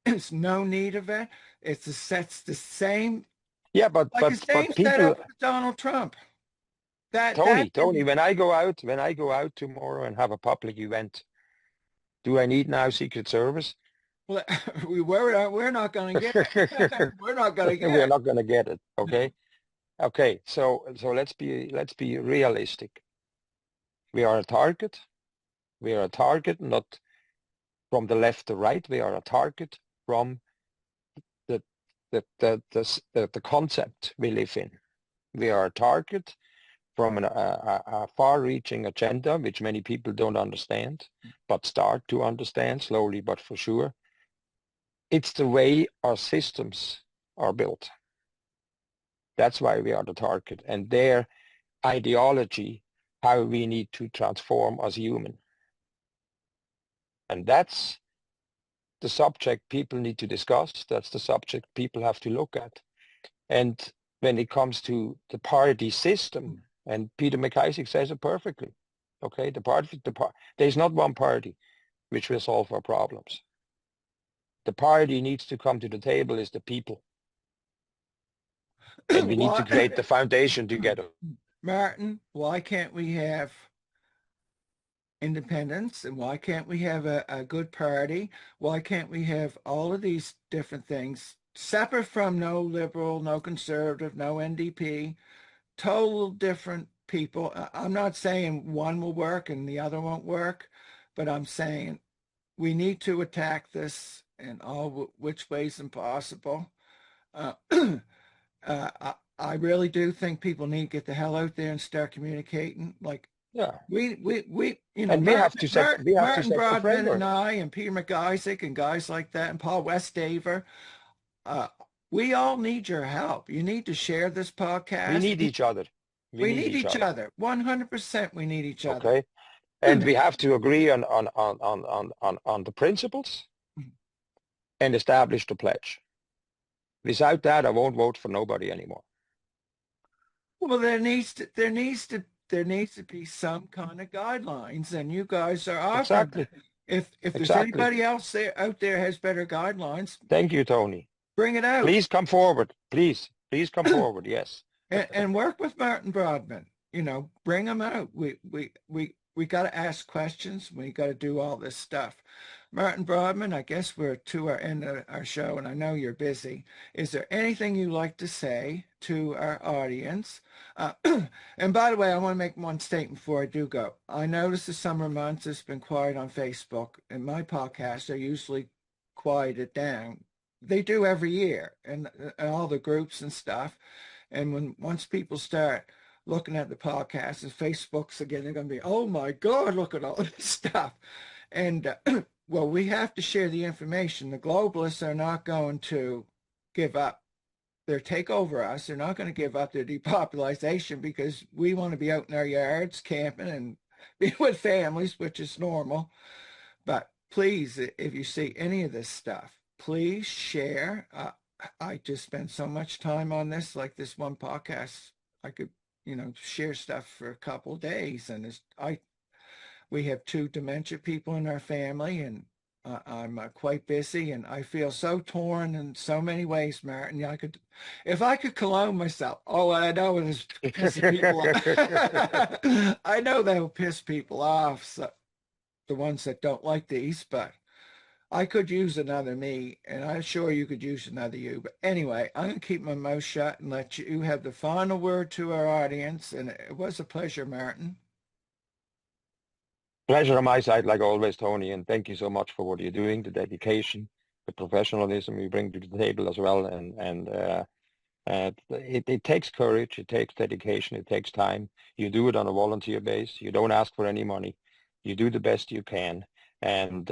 There's no need of it. It's the same, Yeah, like the same but people, setup with Donald Trump. That Tony, when I go out tomorrow and have a public event, do I need now Secret Service? well, we're not going to get it. We're not going to We get are it. not going to get it. Okay. No. Okay. So let's be realistic. We are a target. We are a target, not from the left to right. We are a target from the the concept we live in. We are a target from a far-reaching agenda, which many people don't understand, but start to understand slowly but for sure. It's the way our systems are built. That's why we are the target, and their ideology, how we need to transform as human. And that's the subject people need to discuss. That's the subject people have to look at. And when it comes to the party system, and Peter McIsaac says it perfectly, okay, there's not one party which will solve our problems. The party needs to come to the table is the people. And we need to Why, create the foundation together. Martin? Why can't we have independence, and why can't we have a good party? Why can't we have all of these different things separate from no liberal, no conservative, no NDP, total different people? I'm not saying one will work and the other won't work, but I'm saying we need to attack this in all which ways possible. Uh, I really do think people need to get the hell out there and start communicating. Like Yeah. You know, And we have to set Martin the Brodmann and framework. I and Peter McIsaac and guys like that and Paul Westaver, uh, we all need your help. You need to share this We podcast. need each other. We We need need each each other. other. 100% we need each other. Okay. And we have to agree on the principles and establish the pledge. Without that, I won't vote for nobody anymore. Well, there needs to be some kind of guidelines, and you guys are offering Exactly. that. If there's Exactly. anybody else out there has better guidelines, Thank you, Tony. bring it out. Please come forward. Please come forward. Yes. And work with Martin Brodmann. You know, bring him out. We got to ask questions. We got to do all this stuff. Martin Brodmann, I guess we're to our end of our show, and I know you're busy. Is there anything you'd like to say to our audience? And by the way, I want to make one statement before I do go. I noticed the summer months it's been quiet on Facebook, and my podcasts are usually quieted down. They do every year, and all the groups and stuff. And once people start looking at the podcast and Facebooks again, they're going to be, oh my God, look at all this stuff. And well, we have to share the information. The globalists are not going to give up their take over us. They're not going to give up their depopulation because we want to be out in our yards camping and be with families, which is normal. But please, if you see any of this stuff, please share. I just spent so much time on this, like this one podcast. I could, share stuff for a couple of days, and we have 2 dementia people in our family, and I'm quite busy, and I feel so torn in so many ways, Martin. If I could clone myself. Oh, I know it is pissing people off. I know that will piss people off, so, the ones that don't like these, but I could use another me, and I'm sure you could use another you. But anyway, I'm going to keep my mouth shut and let you have the final word to our audience. And it was a pleasure, Martin. Pleasure on my side, like always, Tony. And thank you so much for what you're doing, the dedication, the professionalism you bring to the table as well. And it takes courage, it takes dedication, it takes time. You do it on a volunteer base. You don't ask for any money. You do the best you can. And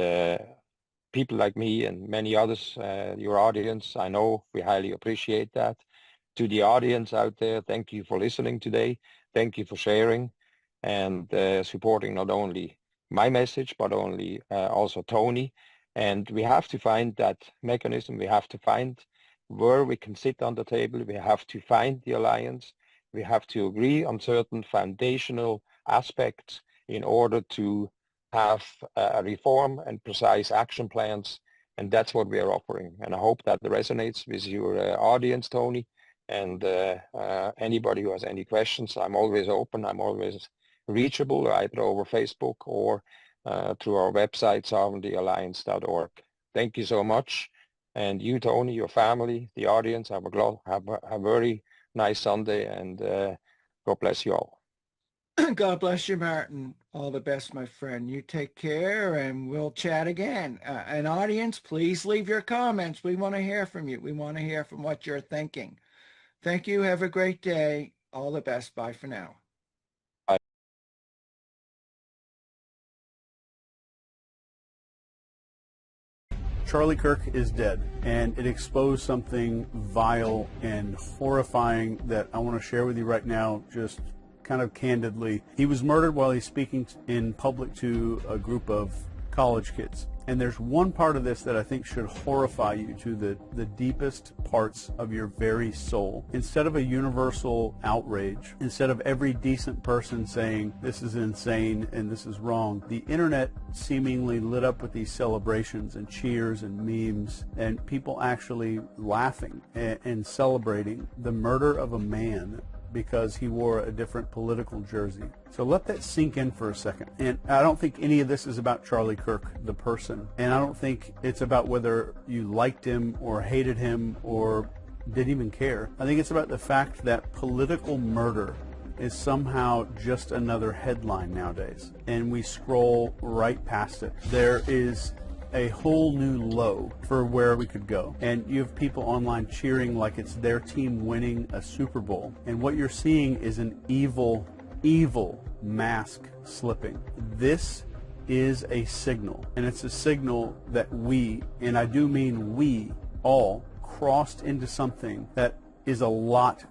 people like me and many others, your audience, I know we highly appreciate that. To the audience out there, thank you for listening today. Thank you for sharing and supporting not only my message, but also Tony. And we have to find that mechanism. We have to find where we can sit on the table. We have to find the alliance. We have to agree on certain foundational aspects in order to have a reform and precise action plans, and that's what we are offering. And I hope that resonates with your audience, Tony, and anybody who has any questions. I'm always open. I'm always reachable, either over Facebook or through our website, sovereigntyalliance.org. Thank you so much. And you, Tony, your family, the audience, have a very nice Sunday, and God bless you all. God bless you, Martin. All the best, my friend. You take care, and we'll chat again. An audience, please leave your comments. We want to hear from you. We want to hear from what you're thinking. Thank you. Have a great day. All the best. Bye for now. Bye. Charlie Kirk is dead, and it exposed something vile and horrifying that I want to share with you right now, just kind of candidly. He was murdered while he's speaking in public to a group of college kids. And there's one part of this that I think should horrify you to the deepest parts of your very soul. Instead of a universal outrage, instead of every decent person saying this is insane and this is wrong, the internet seemingly lit up with these celebrations and cheers and memes and people actually laughing and celebrating the murder of a man because he wore a different political jersey. So let that sink in for a second. And I don't think any of this is about Charlie Kirk, the person. And I don't think it's about whether you liked him or hated him or didn't even care. I think it's about the fact that political murder is somehow just another headline nowadays. And we scroll right past it. There is a whole new low for where we could go. And you have people online cheering like it's their team winning a Super Bowl. And what you're seeing is an evil mask slipping. This is a signal, and it's a signal that we, and I do mean we, all crossed into something that is a lot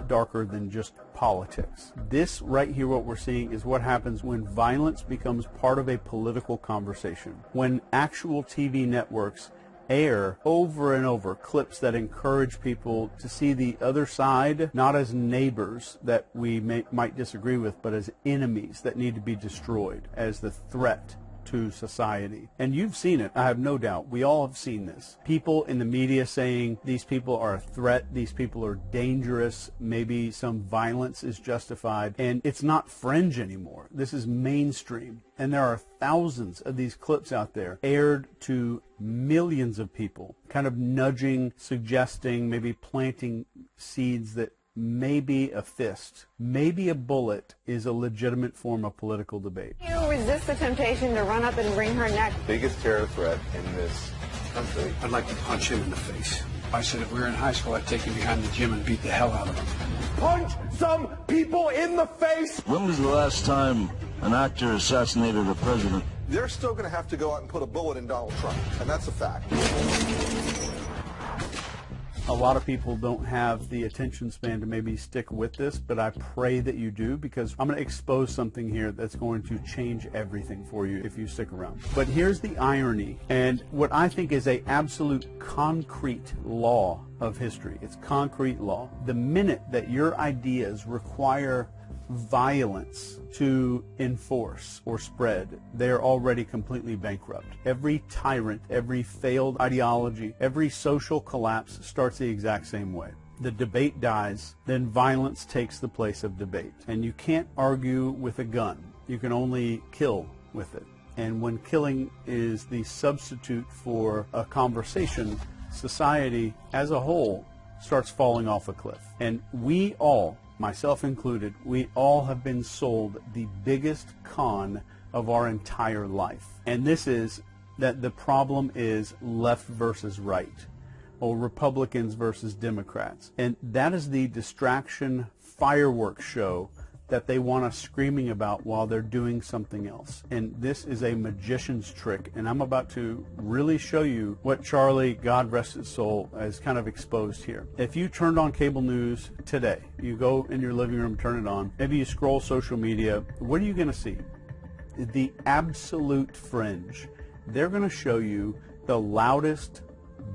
darker than just politics. This right here, what we're seeing, is what happens when violence becomes part of a political conversation. When actual TV networks air over and over clips that encourage people to see the other side not as neighbors that we might disagree with, but as enemies that need to be destroyed, as the threat to society. And you've seen it, I have no doubt. We all have seen this. People in the media saying these people are a threat, these people are dangerous, maybe some violence is justified, and it's not fringe anymore. This is mainstream. And there are thousands of these clips out there aired to millions of people, kind of nudging, suggesting, maybe planting seeds that maybe a fist, maybe a bullet is a legitimate form of political debate. You resist the temptation to run up and wring her neck. Biggest terror threat in this country. I'd like to punch him in the face. I said if we were in high school, I'd take him behind the gym and beat the hell out of him. Punch some people in the face! When was the last time an actor assassinated a president? They're still going to have to go out and put a bullet in Donald Trump, and that's a fact. A lot of people don't have the attention span to maybe stick with this, but I pray that you do, because I'm going to expose something here that's going to change everything for you if you stick around. But here's the irony, and what I think is a absolute concrete law of history. It's concrete law. The minute that your ideas require violence to enforce or spread, they're already completely bankrupt. Every tyrant, every failed ideology, every social collapse starts the exact same way. The debate dies, then violence takes the place of debate. And you can't argue with a gun. You can only kill with it. And when killing is the substitute for a conversation, society as a whole starts falling off a cliff. And we all, myself included, we all have been sold the biggest con of our entire life. And this is that the problem is left versus right, or Republicans versus Democrats. And that is the distraction fireworks show that they want us screaming about while they're doing something else. And this is a magician's trick, and I'm about to really show you what Charlie, God rest his soul, has kind of exposed here. If you turned on cable news today, you go in your living room, turn it on, maybe you scroll social media, what are you going to see? The absolute fringe. They're going to show you the loudest,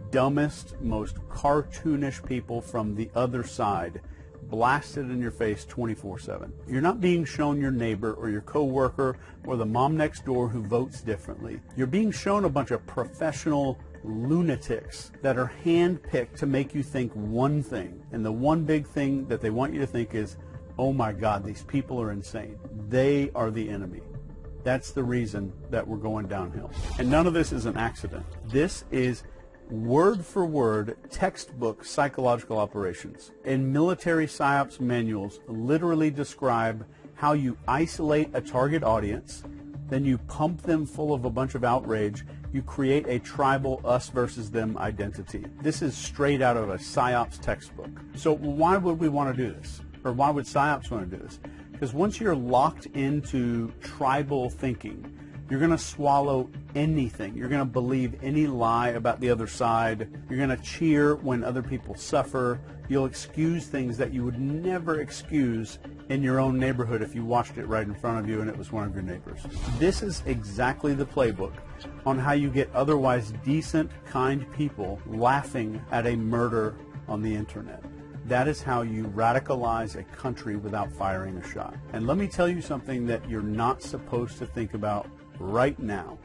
dumbest, most cartoonish people from the other side blasted in your face 24/7. You're not being shown your neighbor or your coworker or the mom next door who votes differently. You're being shown a bunch of professional lunatics that are handpicked to make you think one thing. And the one big thing that they want you to think is, oh my God, these people are insane. They are the enemy. That's the reason that we're going downhill. And none of this is an accident. This is word for word textbook psychological operations. And military psyops manuals literally describe how you isolate a target audience, then you pump them full of a bunch of outrage, you create a tribal us versus them identity. This is straight out of a psyops textbook. So why would we want to do this? Or why would psyops want to do this? Because once you're locked into tribal thinking, you're going to swallow anything. You're going to believe any lie about the other side. You're going to cheer when other people suffer. You'll excuse things that you would never excuse in your own neighborhood if you watched it right in front of you and it was one of your neighbors. This is exactly the playbook on how you get otherwise decent, kind people laughing at a murder on the internet. That is how you radicalize a country without firing a shot. And let me tell you something that you're not supposed to think about right now.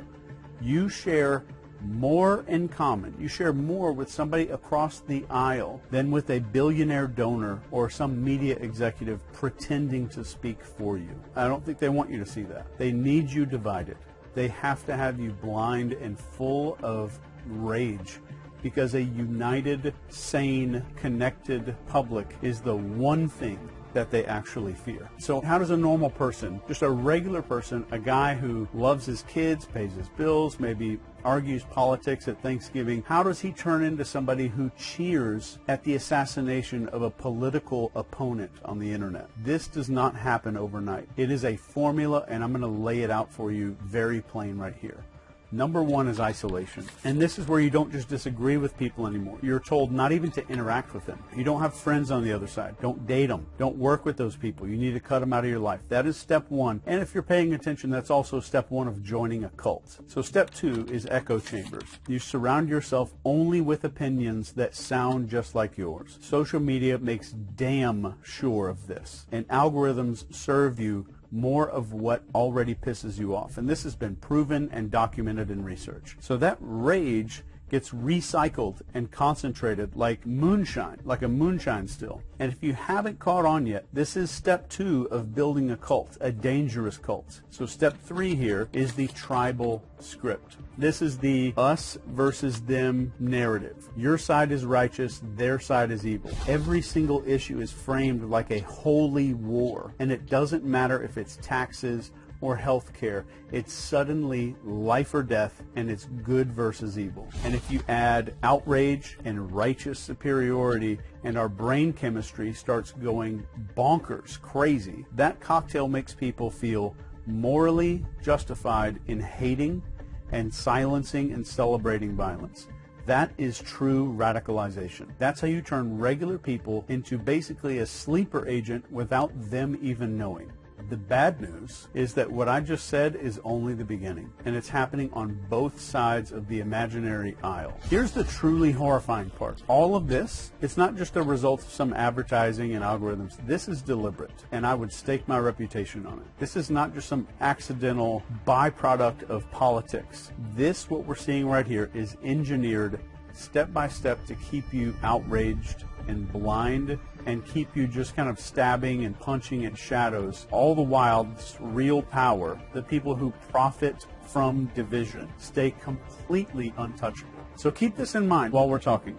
You share more in common. You share more with somebody across the aisle than with a billionaire donor or some media executive pretending to speak for you. I don't think they want you to see that. They need you divided. They have to have you blind and full of rage, because a united, sane, connected public is the one thing that they actually fear. So how does a normal person, just a regular person, a guy who loves his kids, pays his bills, maybe argues politics at Thanksgiving, how does he turn into somebody who cheers at the assassination of a political opponent on the internet? This does not happen overnight. It is a formula, and I'm going to lay it out for you very plain right here. Number one is isolation. And this is where you don't just disagree with people anymore. You're told not even to interact with them. You don't have friends on the other side. Don't date them. Don't work with those people. You need to cut them out of your life. That is step one. And if you're paying attention, that's also step one of joining a cult. So step two is echo chambers. You surround yourself only with opinions that sound just like yours. Social media makes damn sure of this. And algorithms serve you more of what already pisses you off. And this has been proven and documented in research. So that rage gets recycled and concentrated like moonshine, like a moonshine still. And if you haven't caught on yet, this is step two of building a cult, a dangerous cult. So step three here is the tribal script. This is the us versus them narrative. Your side is righteous, their side is evil. Every single issue is framed like a holy war, and it doesn't matter if it's taxes or health care. It's suddenly life or death, and it's good versus evil. And if you add outrage and righteous superiority, and our brain chemistry starts going bonkers, crazy, that cocktail makes people feel morally justified in hating and silencing and celebrating violence. That is true radicalization. That's how you turn regular people into basically a sleeper agent without them even knowing. The bad news is that what I just said is only the beginning, and it's happening on both sides of the imaginary aisle. Here's the truly horrifying part. All of this, it's not just a result of some advertising and algorithms. This is deliberate, and I would stake my reputation on it. This is not just some accidental byproduct of politics. This, what we're seeing right here, is engineered step by step to keep you outraged and blind and keep you just kind of stabbing and punching at shadows. All the while, this real power, the people who profit from division, stay completely untouchable. So keep this in mind while we're talking.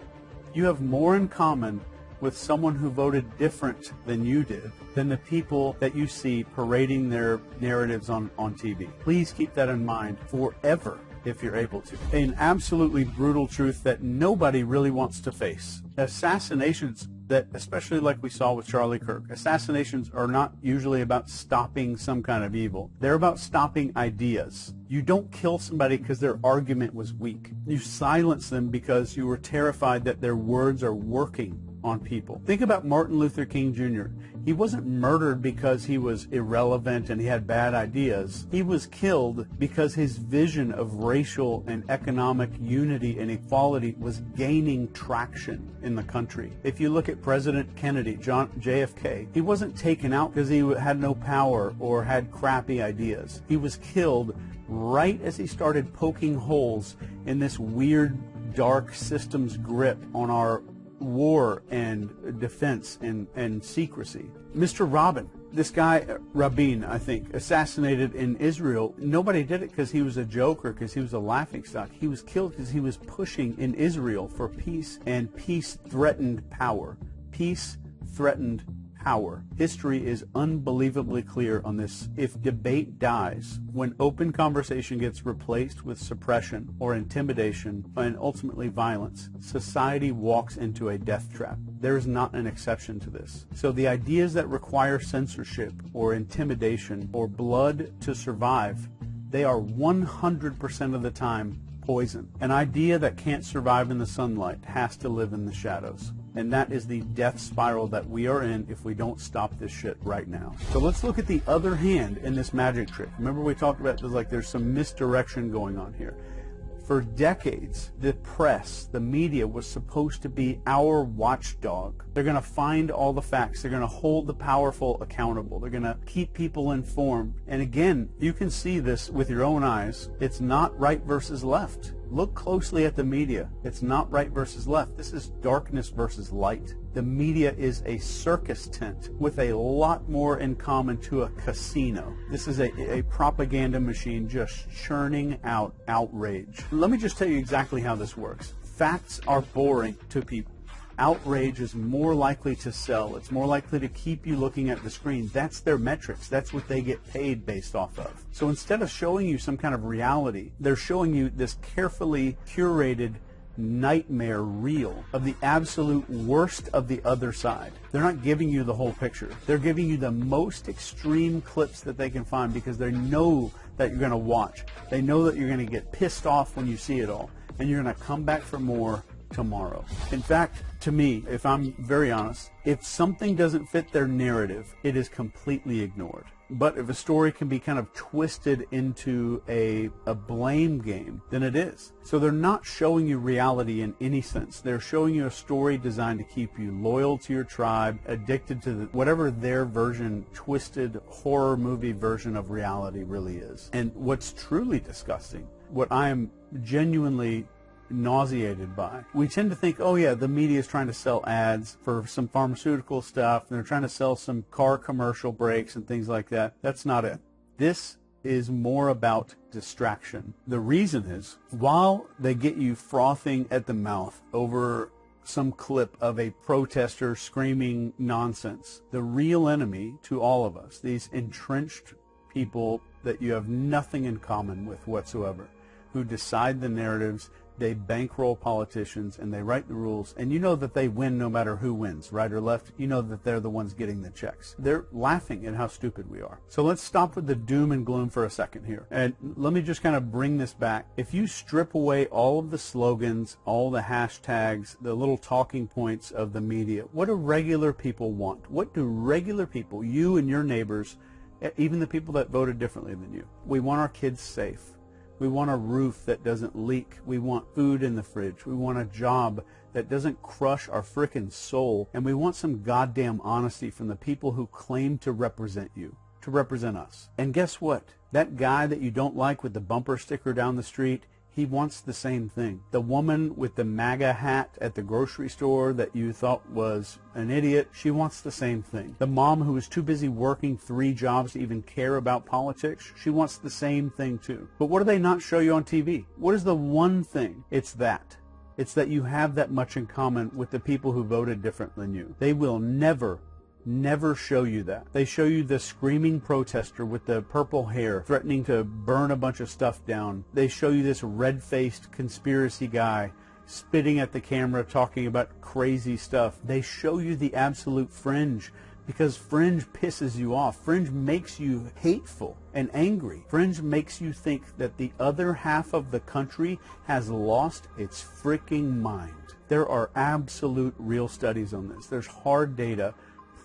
You have more in common with someone who voted different than you did than the people that you see parading their narratives on TV. Please keep that in mind forever, if you're able to. An absolutely brutal truth that nobody really wants to face. Assassinations that, especially like we saw with Charlie Kirk, assassinations are not usually about stopping some kind of evil. They're about stopping ideas. You don't kill somebody because their argument was weak. You silence them because you were terrified that their words are working on people. Think about Martin Luther King Jr. He wasn't murdered because he was irrelevant and he had bad ideas. He was killed because his vision of racial and economic unity and equality was gaining traction in the country. If you look at President Kennedy, JFK, he wasn't taken out because he had no power or had crappy ideas. He was killed right as he started poking holes in this weird, dark system's grip on our war and defense and secrecy. Mr. Rabin, this guy, Rabin, I think, assassinated in Israel. Nobody did it because he was a joke or because he was a laughingstock. He was killed because he was pushing in Israel for peace, and peace threatened power. Peace threatened power. History is unbelievably clear on this. If debate dies, when open conversation gets replaced with suppression or intimidation and ultimately violence, society walks into a death trap. There is not an exception to this. So the ideas that require censorship or intimidation or blood to survive, they are 100% of the time poison. An idea that can't survive in the sunlight has to live in the shadows. And that is the death spiral that we are in if we don't stop this shit right now. So let's look at the other hand in this magic trick. Remember we talked about there's some misdirection going on here. For decades, the press, the media, was supposed to be our watchdog. They're going to find all the facts. They're going to hold the powerful accountable. They're going to keep people informed. And again, you can see this with your own eyes. It's not right versus left. Look closely at the media. It's not right versus left. This is darkness versus light. The media is a circus tent with a lot more in common to a casino. This is a propaganda machine just churning out outrage. Let me just tell you exactly how this works. Facts are boring to people. outrage is more likely to sell. It's more likely to keep you looking at the screen. That's their metrics. That's what they get paid based off of. So instead of showing you some kind of reality, they're showing you this carefully curated nightmare reel of the absolute worst of the other side. They're not giving you the whole picture. They're giving you the most extreme clips that they can find because they know that you're going to watch. They know that you're going to get pissed off when you see it all, and you're going to come back for more tomorrow. In fact, to me, if I'm very honest, if something doesn't fit their narrative, it is completely ignored. But if a story can be kind of twisted into a blame game, then it is. So they're not showing you reality in any sense. They're showing you a story designed to keep you loyal to your tribe, addicted to whatever their version, twisted horror movie version of reality really is. And what's truly disgusting, what I am genuinely nauseated by. We tend to think, oh yeah, the media is trying to sell ads for some pharmaceutical stuff, and they're trying to sell some car commercial breaks and things like that. That's not it. This is more about distraction. The reason is, while they get you frothing at the mouth over some clip of a protester screaming nonsense, the real enemy to all of us, these entrenched people that you have nothing in common with whatsoever, who decide the narratives, they bankroll politicians, and they write the rules, and you know that they win no matter who wins, right or left. You know that they're the ones getting the checks. They're laughing at how stupid we are. So let's stop with the doom and gloom for a second here, and let me just kind of bring this back. If you strip away all of the slogans, all the hashtags, the little talking points of the media, what do regular people want? What do regular people, you and your neighbors, even the people that voted differently than you? We want our kids safe. We want a roof that doesn't leak. We want food in the fridge. We want a job that doesn't crush our frickin' soul. And we want some goddamn honesty from the people who claim to represent you, to represent us. And guess what? That guy that you don't like with the bumper sticker down the street, he wants the same thing. The woman with the MAGA hat at the grocery store that you thought was an idiot, she wants the same thing. The mom who is too busy working 3 jobs to even care about politics, she wants the same thing too. But what do they not show you on TV? What is the one thing? It's that. It's that you have that much in common with the people who voted different than you. They will never show you that. They show you the screaming protester with the purple hair threatening to burn a bunch of stuff down. They show you this red-faced conspiracy guy spitting at the camera talking about crazy stuff. They show you the absolute fringe because fringe pisses you off. Fringe makes you hateful and angry. Fringe makes you think that the other half of the country has lost its freaking mind. There are absolute real studies on this. There's hard data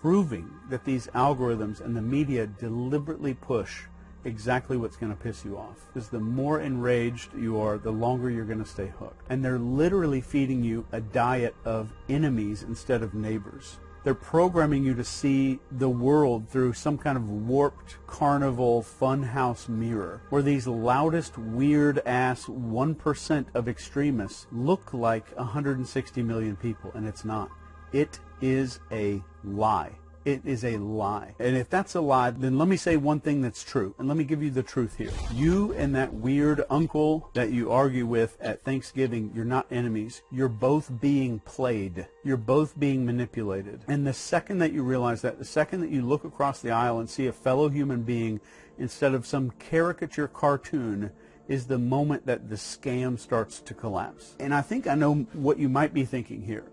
proving that these algorithms and the media deliberately push exactly what's going to piss you off. Because the more enraged you are, the longer you're going to stay hooked. And they're literally feeding you a diet of enemies instead of neighbors. They're programming you to see the world through some kind of warped carnival funhouse mirror, where these loudest, weird-ass 1% of extremists look like 160 million people, and it's not. It is a lie. It is a lie. And if that's a lie, then let me say one thing that's true. And let me give you the truth here. You and that weird uncle that you argue with at Thanksgiving, you're not enemies. You're both being played. You're both being manipulated. And the second that you realize that, the second that you look across the aisle and see a fellow human being instead of some caricature cartoon, is the moment that the scam starts to collapse. And I think I know what you might be thinking here.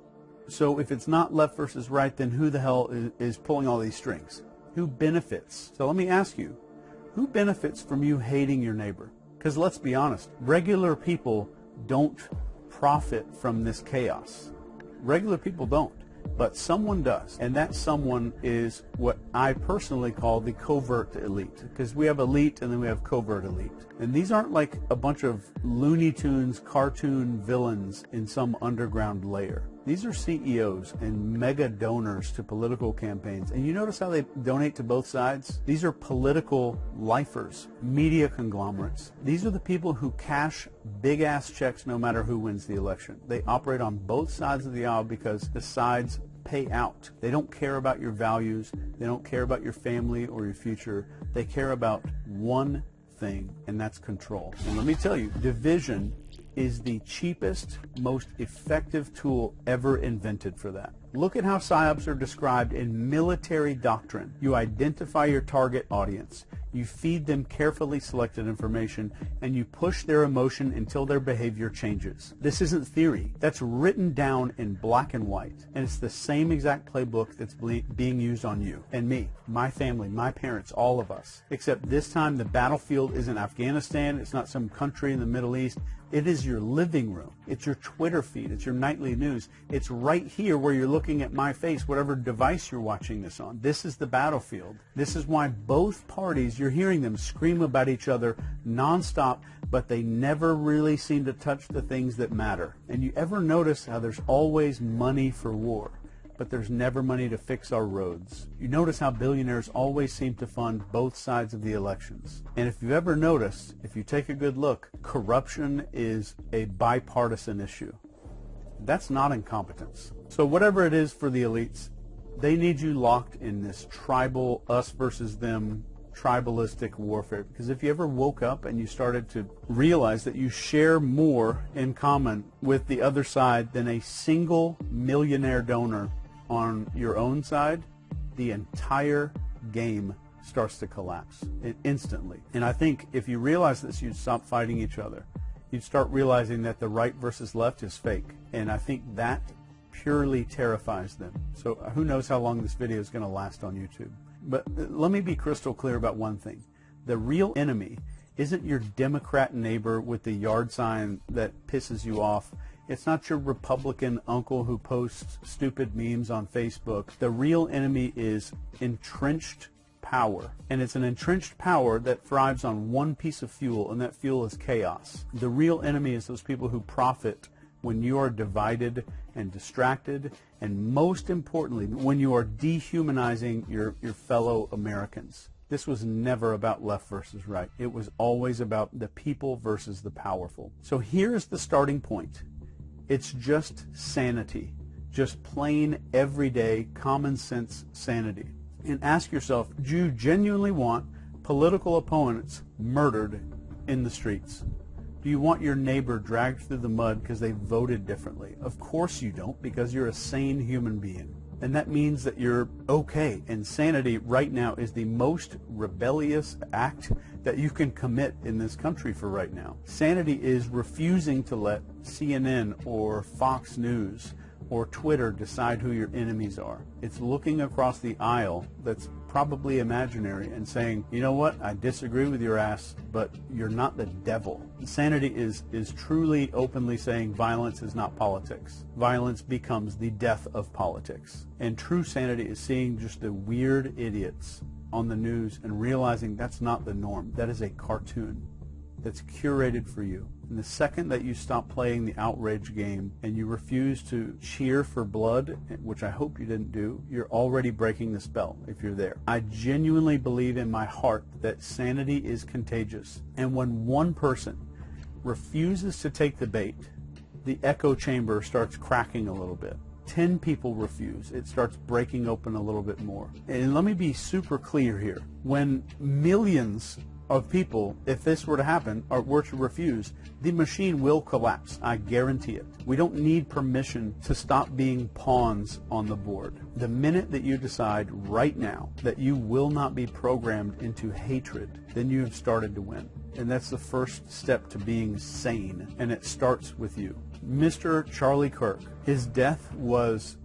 So if it's not left versus right, then who the hell is pulling all these strings? Who benefits? So let me ask you, who benefits from you hating your neighbor? Because let's be honest, regular people don't profit from this chaos. Regular people don't, but someone does. And that someone is what I personally call the covert elite. Because we have elite and then we have covert elite. And these aren't like a bunch of Looney Tunes cartoon villains in some underground lair. These are CEOs and mega donors to political campaigns. And you notice how they donate to both sides? These are political lifers, media conglomerates. These are the people who cash big-ass checks no matter who wins the election. They operate on both sides of the aisle because the sides pay out. They don't care about your values. They don't care about your family or your future. They care about one thing, and that's control. And let me tell you, division is the cheapest, most effective tool ever invented for that. Look at how PSYOPs are described in military doctrine. You identify your target audience, you feed them carefully selected information, and you push their emotion until their behavior changes. This isn't theory. That's written down in black and white, and it's the same exact playbook that's being used on you and me, my family, my parents, all of us. Except this time the battlefield isn't Afghanistan, it's not some country in the Middle East. It is your living room. It's your Twitter feed. It's your nightly news. It's right here where you're looking at my face, whatever device you're watching this on. This is the battlefield. This is why both parties, you're hearing them scream about each other nonstop, but they never really seem to touch the things that matter. And you ever notice how there's always money for war, but there's never money to fix our roads? You notice how billionaires always seem to fund both sides of the elections. And if you've ever noticed, if you take a good look, corruption is a bipartisan issue. That's not incompetence. So whatever it is for the elites, they need you locked in this tribal, us versus them, tribalistic warfare. Because if you ever woke up and you started to realize that you share more in common with the other side than a single millionaire donor on your own side, the entire game starts to collapse instantly. And I think if you realize this, you'd stop fighting each other. You'd start realizing that the right versus left is fake. And I think that purely terrifies them. So who knows how long this video is going to last on YouTube. But let me be crystal clear about one thing. The real enemy isn't your Democrat neighbor with the yard sign that pisses you off. It's not your Republican uncle who posts stupid memes on Facebook. The real enemy is entrenched power. And it's an entrenched power that thrives on one piece of fuel, and that fuel is chaos. The real enemy is those people who profit when you are divided and distracted, and most importantly, when you are dehumanizing your fellow Americans. This was never about left versus right. It was always about the people versus the powerful. So here's the starting point. It's just sanity, just plain everyday common sense sanity. And ask yourself, do you genuinely want political opponents murdered in the streets? Do you want your neighbor dragged through the mud because they voted differently? Of course you don't, because you're a sane human being. And that means that you're okay. And sanity right now is the most rebellious act that you can commit in this country for right now. Sanity is refusing to let CNN or Fox News or Twitter decide who your enemies are. It's looking across the aisle that's probably imaginary and saying, you know what, I disagree with your ass, but you're not the devil. Sanity is truly openly saying violence is not politics. Violence becomes the death of politics. And true sanity is seeing just the weird idiots on the news and realizing that's not the norm. That is a cartoon that's curated for you. And the second that you stop playing the outrage game and you refuse to cheer for blood, which I hope you didn't do, you're already breaking the spell if you're there. I genuinely believe in my heart that sanity is contagious. And when one person refuses to take the bait, the echo chamber starts cracking a little bit. 10 people refuse, it starts breaking open a little bit more. And let me be super clear here. When millions of people, if this were to happen, or were to refuse, the machine will collapse. I guarantee it. We don't need permission to stop being pawns on the board. The minute that you decide right now that you will not be programmed into hatred, then you have started to win. And that's the first step to being sane, and it starts with you. Mr. Charlie Kirk, his death was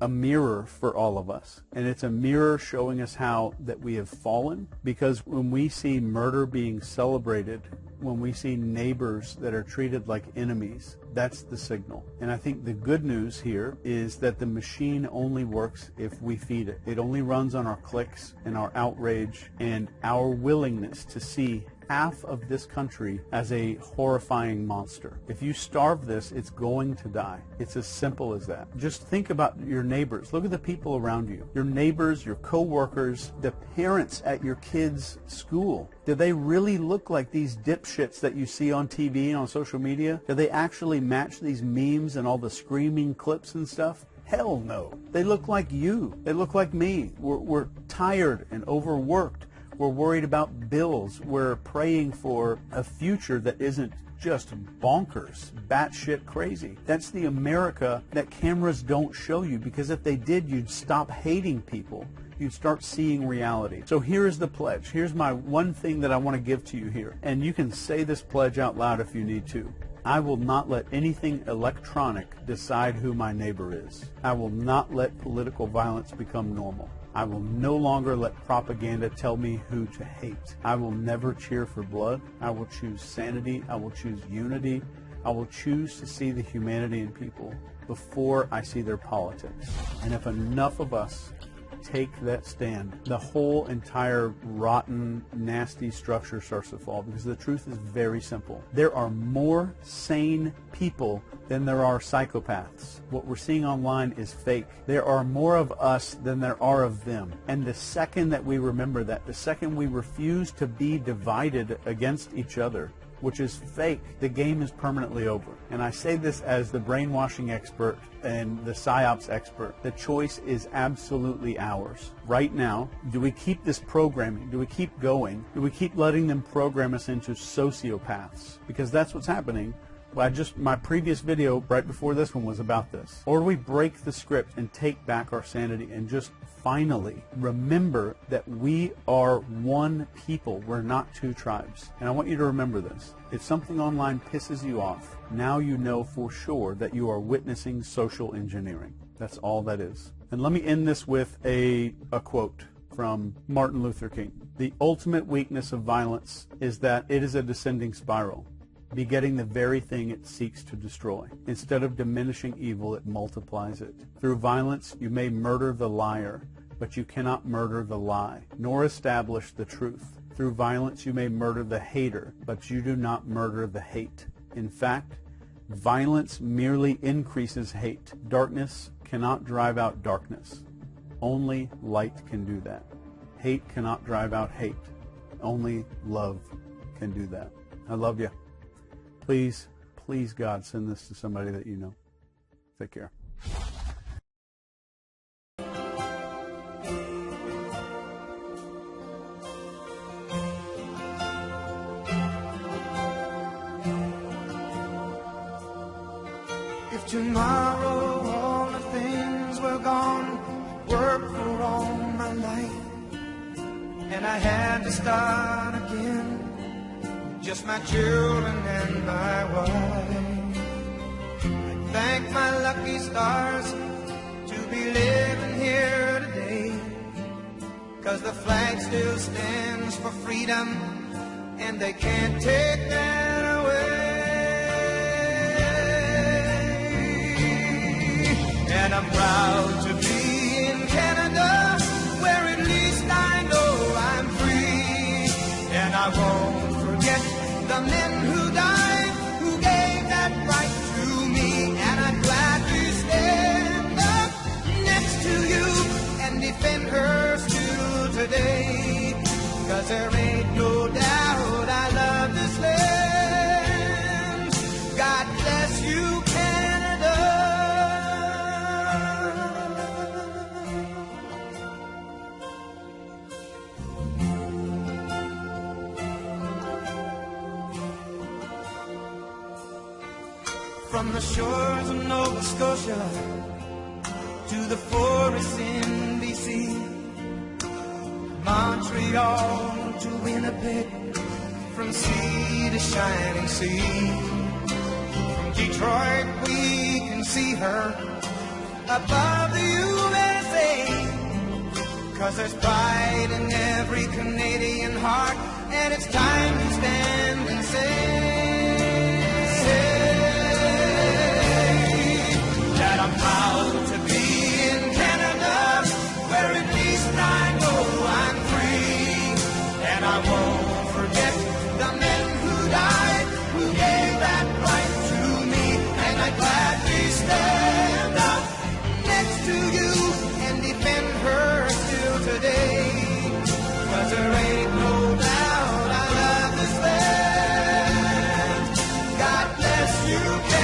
a mirror for all of us, and it's a mirror showing us how that we have fallen, because when we see murder being celebrated, when we see neighbors that are treated like enemies, that's the signal. And I think the good news here is that the machine only works if we feed it. It only runs on our clicks and our outrage and our willingness to see half of this country as a horrifying monster. If you starve this, it's going to die. It's as simple as that. Just think about your neighbors. Look at the people around you. Your neighbors, your co-workers, the parents at your kids' school. Do they really look like these dipshits that you see on TV and on social media? Do they actually match these memes and all the screaming clips and stuff? Hell no. They look like you. They look like me. We're tired and overworked. We're worried about bills. We're praying for a future that isn't just bonkers, batshit crazy. That's the America that cameras don't show you, because if they did, you'd stop hating people. You'd start seeing reality. So here is the pledge. Here's my one thing that I want to give to you here. And you can say this pledge out loud if you need to. I will not let anything electronic decide who my neighbor is. I will not let political violence become normal. I will no longer let propaganda tell me who to hate. I will never cheer for blood. I will choose sanity. I will choose unity. I will choose to see the humanity in people before I see their politics. And if enough of us take that stand, the whole entire rotten, nasty structure starts to fall, because the truth is very simple. There are more sane people than there are psychopaths. What we're seeing online is fake. There are more of us than there are of them. And the second that we remember that, the second we refuse to be divided against each other, which is fake, the game is permanently over. And I say this as the brainwashing expert and the psyops expert. The choice is absolutely ours. Right now, do we keep this programming? Do we keep going? Do we keep letting them program us into sociopaths? Because that's what's happening. Well, my previous video right before this one was about this. Or do we break the script and take back our sanity and just finally remember that we are one people? We're not two tribes. And I want you to remember this. If something online pisses you off, now you know for sure that you are witnessing social engineering. That's all that is. And let me end this with a quote from Martin Luther King. The ultimate weakness of violence is that it is a descending spiral, begetting the very thing it seeks to destroy. Instead of diminishing evil, it multiplies it. Through violence, you may murder the liar, but you cannot murder the lie, nor establish the truth. Through violence, you may murder the hater, but you do not murder the hate. In fact, violence merely increases hate. Darkness cannot drive out darkness. Only light can do that. Hate cannot drive out hate. Only love can do that. I love you. Please, please, God, send this to somebody that you know. Take care. If tomorrow all the things were gone, work for all my life, and I had to start again, just my children and my wife. I thank my lucky stars to be living here today, 'cause the flag still stands for freedom, and they can't take that away. And I'm proud to be in Canada, where at least I know I'm free, and I won't forget the men who died, who gave that right to me. And I'd gladly stand up next to you and defend her still today, 'cause there ain't no doubt I love this land. God bless you, Canada. From the shores of Nova Scotia to the forests in BC, Montreal to Winnipeg, from sea to shining sea. From Detroit we can see her above the USA, 'cause there's pride in every Canadian heart, and it's time to stand and say that I'm proud to be in Canada, where at least I know I'm free, and I won't forget the men who died, who gave that right to me, and I'd gladly stand up next to you and defend her still today, 'cause there ain't no doubt I love this land. God bless you, Canada.